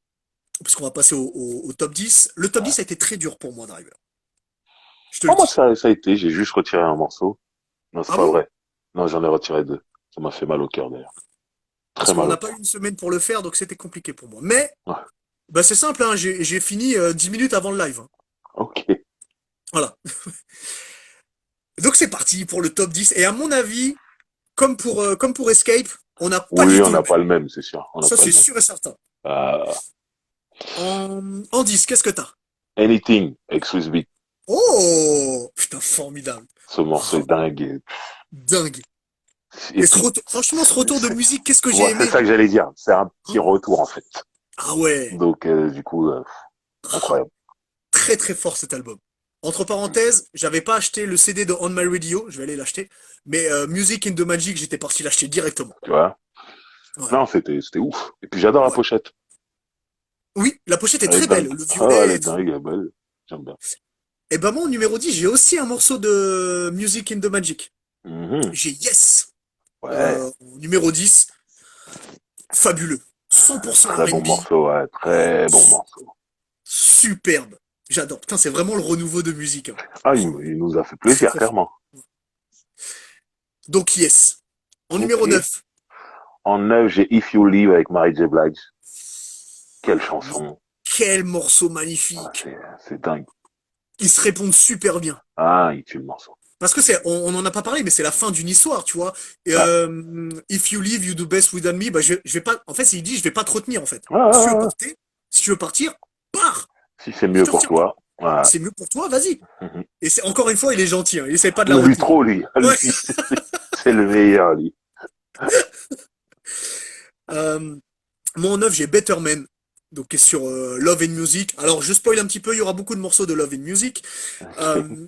parce qu'on va passer au top 10. Le top Ouais. 10 a été très dur pour moi, Driver. Je te le Oh, moi, dis. ça a été, j'ai juste retiré un morceau. Non, c'est Ah pas bon? vrai. Non, j'en ai retiré deux. Ça m'a fait mal au cœur, d'ailleurs. Parce Très qu'on mal au n'a pas eu cœur. une semaine pour le faire, donc c'était compliqué pour moi. Mais, Ouais. bah c'est simple, hein, j'ai fini 10 minutes avant le live, hein. Ok. Voilà. Donc c'est parti pour le top 10. Et à mon avis, comme pour Escape, on n'a pas Oui, du on tout le n'a même. pas le même, c'est sûr. On n'a Ça, pas c'est le même. sûr et certain. Euh, En 10, qu'est-ce que t'as? Anything, avec Swiss Beat. Oh! Putain, formidable. Ce morceau est Oh, dingue. dingue. Et Et puis, franchement, ce retour de musique, qu'est-ce que j'ai ouais, c'est aimé? ça que j'allais dire. C'est un petit Oh, retour, en fait. ah ouais. Donc, du coup, incroyable. Très très fort cet album. Entre parenthèses, j'avais pas acheté le CD de On My Radio, je vais aller l'acheter. Mais Music in the Magic, j'étais parti l'acheter directement. Tu vois? Ouais, Non, c'était ouf. Et puis, j'adore la ouais. pochette. Oui, la pochette est Elle est très belle, dingue. le Ah, elle violet est et tout. dingue, elle est belle. J'aime bien. Et ben moi, en numéro 10, j'ai aussi un morceau de Music in the Magic. Mhm. J'ai Yes. Ouais. En numéro 10, fabuleux. 100% Très bon R&B. morceau, ouais, euh, très bon s- morceau. Superbe. J'adore. Putain, c'est vraiment le renouveau de musique, hein. Ah, il nous a fait Très plaisir, très fort. clairement. Donc yes. En numéro Ok. 9. En neuf, j'ai If You Leave avec Mary J. Blige. Quelle chanson. Quel morceau Ah, magnifique. c'est dingue. Ils se répondent super bien. Ah, il tue le morceau. Parce que on en a pas parlé, mais c'est la fin d'une histoire, tu vois. Et, Ouais. if you leave, you do best without me. Bah, je vais pas. En fait, il dit, je vais pas te retenir, en fait. Ouais, ouais, Si tu veux ouais. partir, si tu veux partir, pars. Si c'est Je mieux te pour retiens pas. toi. Ouais. C'est mieux pour toi, vas-y. Mhm. Et c'est encore une fois, il est gentil. Hein, il essaie pas de la Lui, retenir. trop, lui. Ouais. Lui, c'est le meilleur, lui. Euh, Moi en 9, j'ai Better Man. Donc, qui est sur Love and Music. Alors, je spoil un petit peu. Il y aura beaucoup de morceaux de Love and Music. Ok. Euh,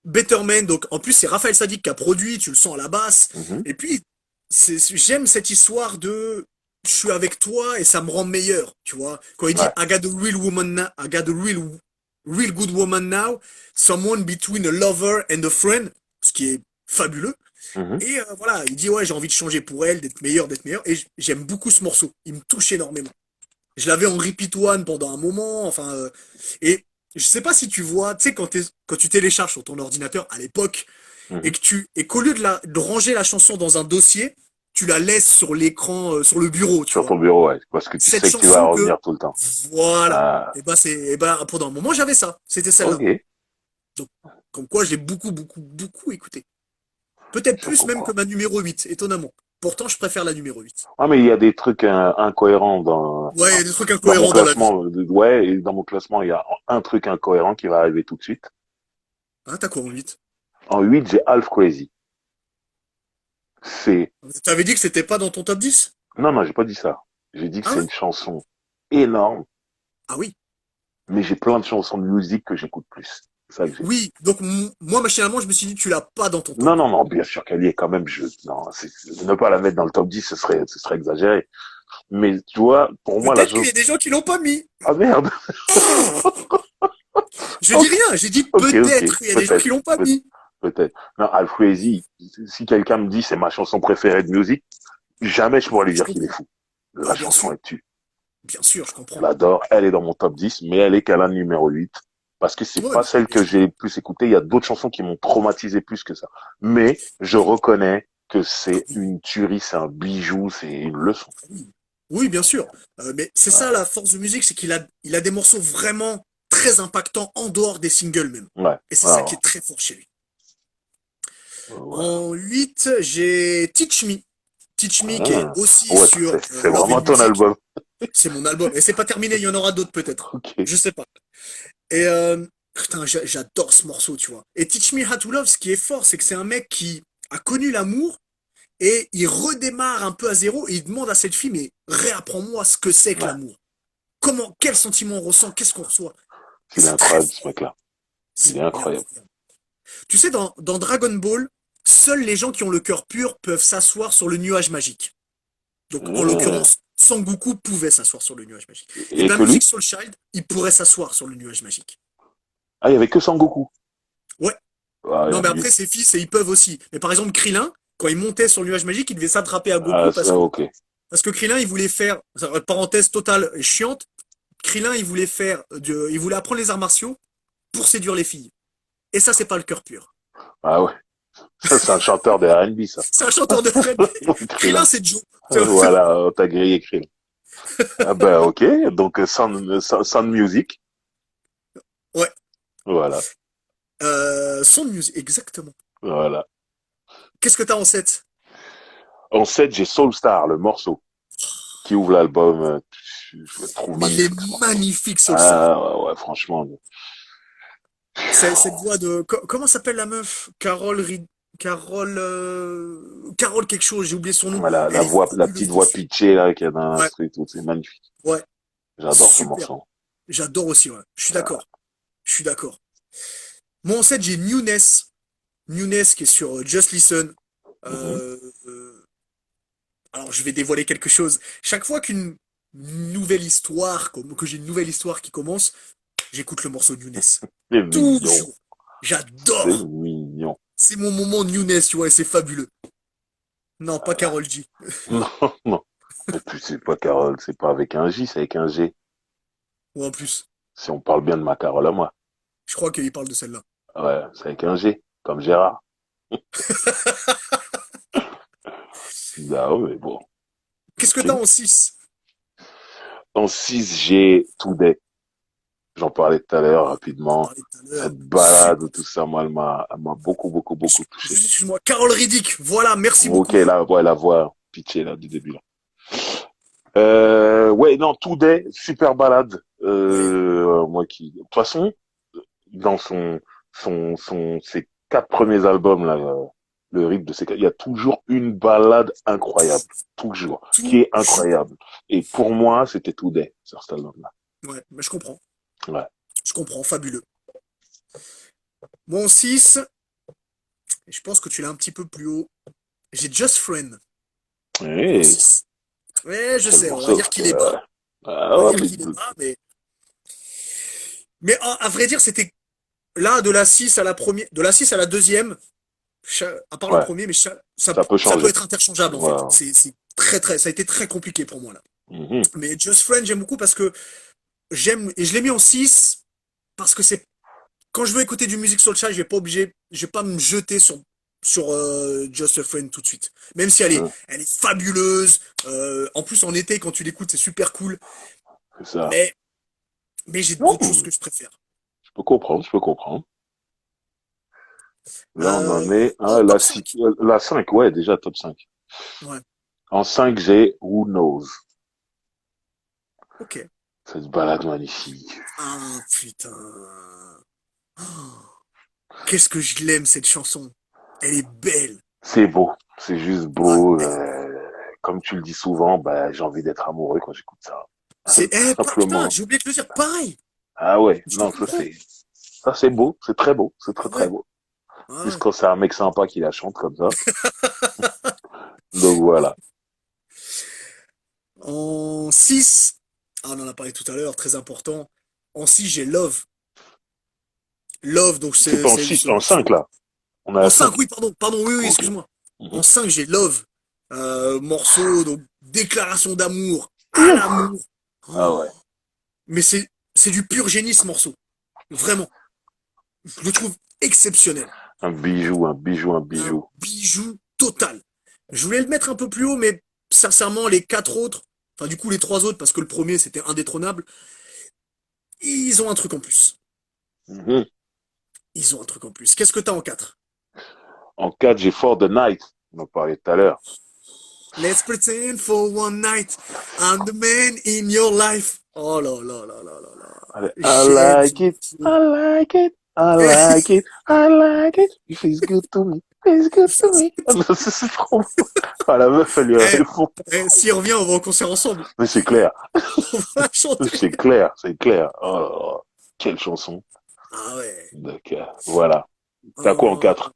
Better Man. Donc, en plus, c'est Raphaël Saadiq qui a produit. Tu le sens à la basse. Mhm. Et puis, j'aime cette histoire de je suis avec toi et ça me rend meilleur, tu vois. Quand il dit Ouais. I got a real woman now, I got a real good woman now, someone between a lover and a friend, ce qui est fabuleux. Mhm. Et voilà, il dit ouais, j'ai envie de changer pour elle, d'être meilleur, d'être meilleur. Et j'aime beaucoup ce morceau. Il me touche énormément. Je l'avais en repeat one pendant un moment, enfin, et je sais pas si tu vois, tu sais, quand tu télécharges sur ton ordinateur à l'époque, et Mhm. et qu'au lieu de ranger la chanson dans un dossier, tu la laisses sur l'écran, sur le bureau, tu Sur ton vois. bureau, ouais. Parce que tu Cette sais que tu vas chanson que, revenir tout le temps. voilà. Ah, Et ben, pendant un moment, j'avais ça. C'était celle-là. ok. Donc, comme quoi, je l'ai beaucoup, beaucoup, beaucoup écouté. Peut-être Je plus même que comprends. ma numéro 8, étonnamment. Pourtant, je préfère la numéro 8. Ah, mais il y a des trucs incohérents Ouais, il y a des trucs dans mon incohérents dans la vie. classement. Ouais, et dans mon classement, il y a un truc incohérent qui va arriver tout de suite. Hein, t'as quoi en 8? En 8, j'ai Half Crazy. C'est, T'avais dit que c'était pas dans ton top 10? non, non, j'ai pas dit ça. J'ai dit que Ah c'est ouais? une chanson énorme, Ah oui. mais j'ai plein de chansons de musique que j'écoute plus. C'est ça que j'ai dit. Oui, donc moi, machinalement, je me suis dit, tu l'as pas dans ton Non, top. non, non, bien sûr qu'elle y est quand même. Non, ne pas la mettre dans le top 10, ce serait exagéré. Mais tu vois, pour moi, la Peut-être qu'il chose, y a des gens qui l'ont pas mis. ah merde. Je dis Ok, rien, j'ai dit ok, ok. peut-être, il y a des gens qui Peut-être, l'ont pas mis. peut-être. Non, Alfrezi, si quelqu'un me dit c'est ma chanson préférée de musique, jamais je pourrais lui Je dire qu'il est comprends. fou. La Ah, chanson est tue. bien sûr, je Je comprends. l'adore. Elle est dans mon top 10, mais elle est qu'à la numéro 8. Parce que c'est Ouais, pas celle mais que j'ai le plus écoutée. Il y a d'autres chansons qui m'ont traumatisé plus que ça. Mais je reconnais que ah c'est oui, une tuerie, c'est un bijou, c'est une leçon. ah oui. Oui, bien sûr. Mais c'est ça la force de musique, c'est il a des morceaux vraiment très impactants en dehors des singles même. Ouais. Et c'est ça qui Alors, est très fort chez lui. voilà. En 8, j'ai Teach Me. Teach Me qui est Ah. aussi Ouais, sur c'est Love and vraiment ton Music. album. C'est mon album. Et c'est pas terminé, il y en aura d'autres peut-être. Ok. Je sais pas. Et putain, j'adore ce morceau, tu vois. Et Teach Me How to Love, ce qui est fort, c'est que c'est un mec qui a connu l'amour et il redémarre un peu à zéro et il demande à cette fille, mais réapprends-moi ce que c'est que Ouais. l'amour. Comment, quel sentiment on ressent, qu'est-ce qu'on reçoit. Et Il est c'est très incroyable, ce fort. mec-là. Il est C'est incroyable. incroyable. Tu sais, dans Dragon Ball, seuls les gens qui ont le cœur pur peuvent s'asseoir sur le nuage magique. Donc, en Ah. l'occurrence, Sangoku pouvait s'asseoir sur le nuage magique. Et Et ben, que Music lui? Soul Child, il pourrait s'asseoir sur le nuage magique. Ah, il y avait que Sangoku. Ouais. Ah, Non, mais après, ses fils, ils peuvent aussi. Mais par exemple, Krillin, quand il montait sur le nuage magique, il devait s'attraper à ah, Goku ça, ok. parce que Krillin, il voulait faire, parenthèse totale et chiante, Krillin, il voulait apprendre les arts martiaux pour séduire les filles. Et ça, c'est pas le cœur pur. Ah ouais. Ça, c'est un chanteur de R&B, ça. C'est un chanteur de rap. Krillin, Krillin. c'est Joe. Voilà, on t'a grillé Krillin. Ah ben, ok. Donc, Sound Music. Ouais. Voilà. Sound Music, exactement. Voilà. Qu'est-ce que t'as en 7? En 7, j'ai Soul Star, le morceau, qui ouvre l'album. Je le trouve Mais il est magnifique, ce morceau. magnifique, Soulstar. Ah, ouais, ouais, franchement. C'est cette voix de, comment s'appelle la meuf? Carole quelque chose, j'ai oublié son nom. Voilà, Elle la est voix, la fabuleuse petite voix dessus. pitchée, là, qu'il y a dans Ouais, l'instru et tout, c'est magnifique. ouais, J'adore ce super. morceau. J'adore aussi, ouais. Je suis d'accord. Je suis d'accord. Moi, en 7, j'ai Newness. Newness qui est sur Just Listen. Mhm. Euh, euh, alors, je vais dévoiler quelque chose. Chaque fois qu'une nouvelle histoire, que j'ai une nouvelle histoire qui commence, j'écoute le morceau Newness. C'est mignon. Toujours. C'est J'adore. mignon. C'est mon moment Newness, tu vois, et c'est fabuleux. Non, pas Voilà. Carol G. Non, non. Et puis c'est pas Carole, c'est pas avec un J, c'est avec un G. Ou en plus, Si on parle bien de ma Carole à moi. je crois qu'il parle de celle-là. Ouais, c'est avec un G, comme Gérard. Ah ouais, mais bon, Qu'est-ce que ok. t'as en 6? En 6 j'ai Today. J'en parlais tout à l'heure On a rapidement. parlé tout à Cette l'heure. balade, Super. ou tout ça, moi, elle m'a beaucoup, beaucoup, beaucoup touché. Juste, excuse-moi, Carole Riddick. Voilà, merci Ok, beaucoup. là, ouais, la voix pitchée, là, du début, là. Ouais, non, Today, super balade. Ouais. Moi qui, de toute façon, dans ses 4 premiers albums, là, le rythme de il y a toujours une balade incroyable. Toujours. Qui est Toujours. incroyable. Et pour moi, c'était Today, sur cet album-là. Ouais, mais je comprends. Ouais. Je comprends, fabuleux. Mon 6, et je pense que tu l'as un petit peu plus haut. J'ai Just Friend en Et 6. Ouais, je quel sais, on va morceau. dire qu'il est bas. On Ah va ouais, dire qu'il est bas, mais à vrai dire, c'était là de la 6 à la première, de la 6 à la deuxième, à part le ouais, premier, mais ça peut ça peut changer. être interchangeable en fait. Ouais. C'est ça a été très compliqué pour moi là. Mhm. Mais Just Friend, j'aime beaucoup parce que j'aime, et je l'ai mis en 6 parce que c'est, quand je veux écouter du musique Soulchild, je vais pas me jeter sur Just a Friend tout de suite. Même si Ouais, elle est fabuleuse. En plus, en été, quand tu l'écoutes, c'est super cool. c'est ça. Mais, mais j'ai Non, d'autres choses que je préfère. je peux comprendre, je peux comprendre. Là, on en est Oh, à top 5. la 5, ouais, déjà top 5. Ouais, En 5, j'ai Who Knows. ok. Cette balade magnifique. Ah, putain. Oh, qu'est-ce que je l'aime, cette chanson. Elle est belle. C'est beau, c'est juste Ouais, beau. Comme tu le dis souvent, bah, j'ai envie d'être amoureux quand j'écoute ça. Tout putain, simplement. j'ai oublié de le dire. Pareil. Ah ouais, Je te non, comprends. ça c'est beau, c'est très beau, c'est Ah très très ouais, beau. ah Plus ouais. quand c'est un mec sympa qui la chante comme ça. Donc voilà. En 6, ah, on en a parlé tout à l'heure, très important. En 6, j'ai Love. Love, donc C'est pas en 6, ce c'est en 5 morceau. là. On a En la 5, 5. oui, pardon, oui, Ok. excuse-moi. Mhm. En 5, j'ai Love. Morceau, donc déclaration d'amour à l'amour. Ah Oh, ouais. mais c'est du pur génie ce morceau. Vraiment. Je le trouve exceptionnel. Un bijou, un bijou, un Un bijou. bijou total. Je voulais le mettre un peu plus haut, mais sincèrement, les quatre autres, enfin du coup les trois autres, parce que le premier c'était indétrônable, ils ont un truc en plus. Mhm. Ils ont un truc en plus. Qu'est-ce que t'as en 4? En 4, j'ai For the Night. On en parlait tout à l'heure. Let's pretend for one night, I'm the man in your life. Oh là là là là là là. Allez, I J'aime ce like it, morceau. I like it, I like it, I like it. It feels good to me, feels good to me. Ah non, c'est trop beau. Ah, la meuf, elle lui a Eh, fond. s'il revient, on va au concert ensemble. Mais c'est clair, On va chanter. c'est clair, c'est clair. Oh là là. Quelle chanson. Ah ouais. Donc, voilà. T'as quoi en En, 4?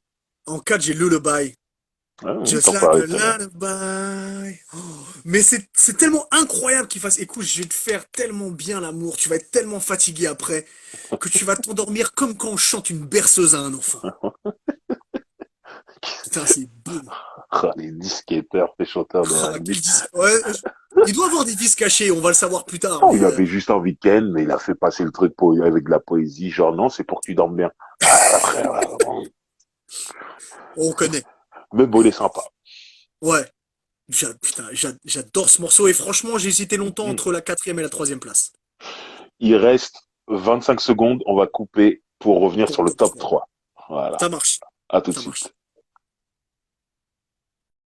en 4, j'ai Lullaby. Ah, on Just t'en like parlait a tout à l'heure. lullaby. Oh, mais c'est tellement incroyable qu'il fasse. Écoute, je vais te faire tellement bien l'amour. Tu vas être tellement fatigué après que tu vas t'endormir comme quand on chante une berceuse à un enfant. Putain, c'est beau. Ah, les disquatteurs, les chanteurs de Ah, R&B. quel disque. Ouais, il doit avoir des disques cachés. On va le savoir plus tard. Non, Mais il avait juste un week-end, mais il a fait passer le truc avec de la poésie. Genre, non, c'est pour que tu dormes bien. Ah, frère, on connaît. mais bon, il est sympa. Ouais. Putain, j'adore ce morceau. Et franchement, j'ai hésité longtemps entre la quatrième et la troisième place. Il reste 25 secondes. On va couper pour revenir Pour sur le le top top 3. 3. Voilà. Ça marche. À tout de Ça marche. suite.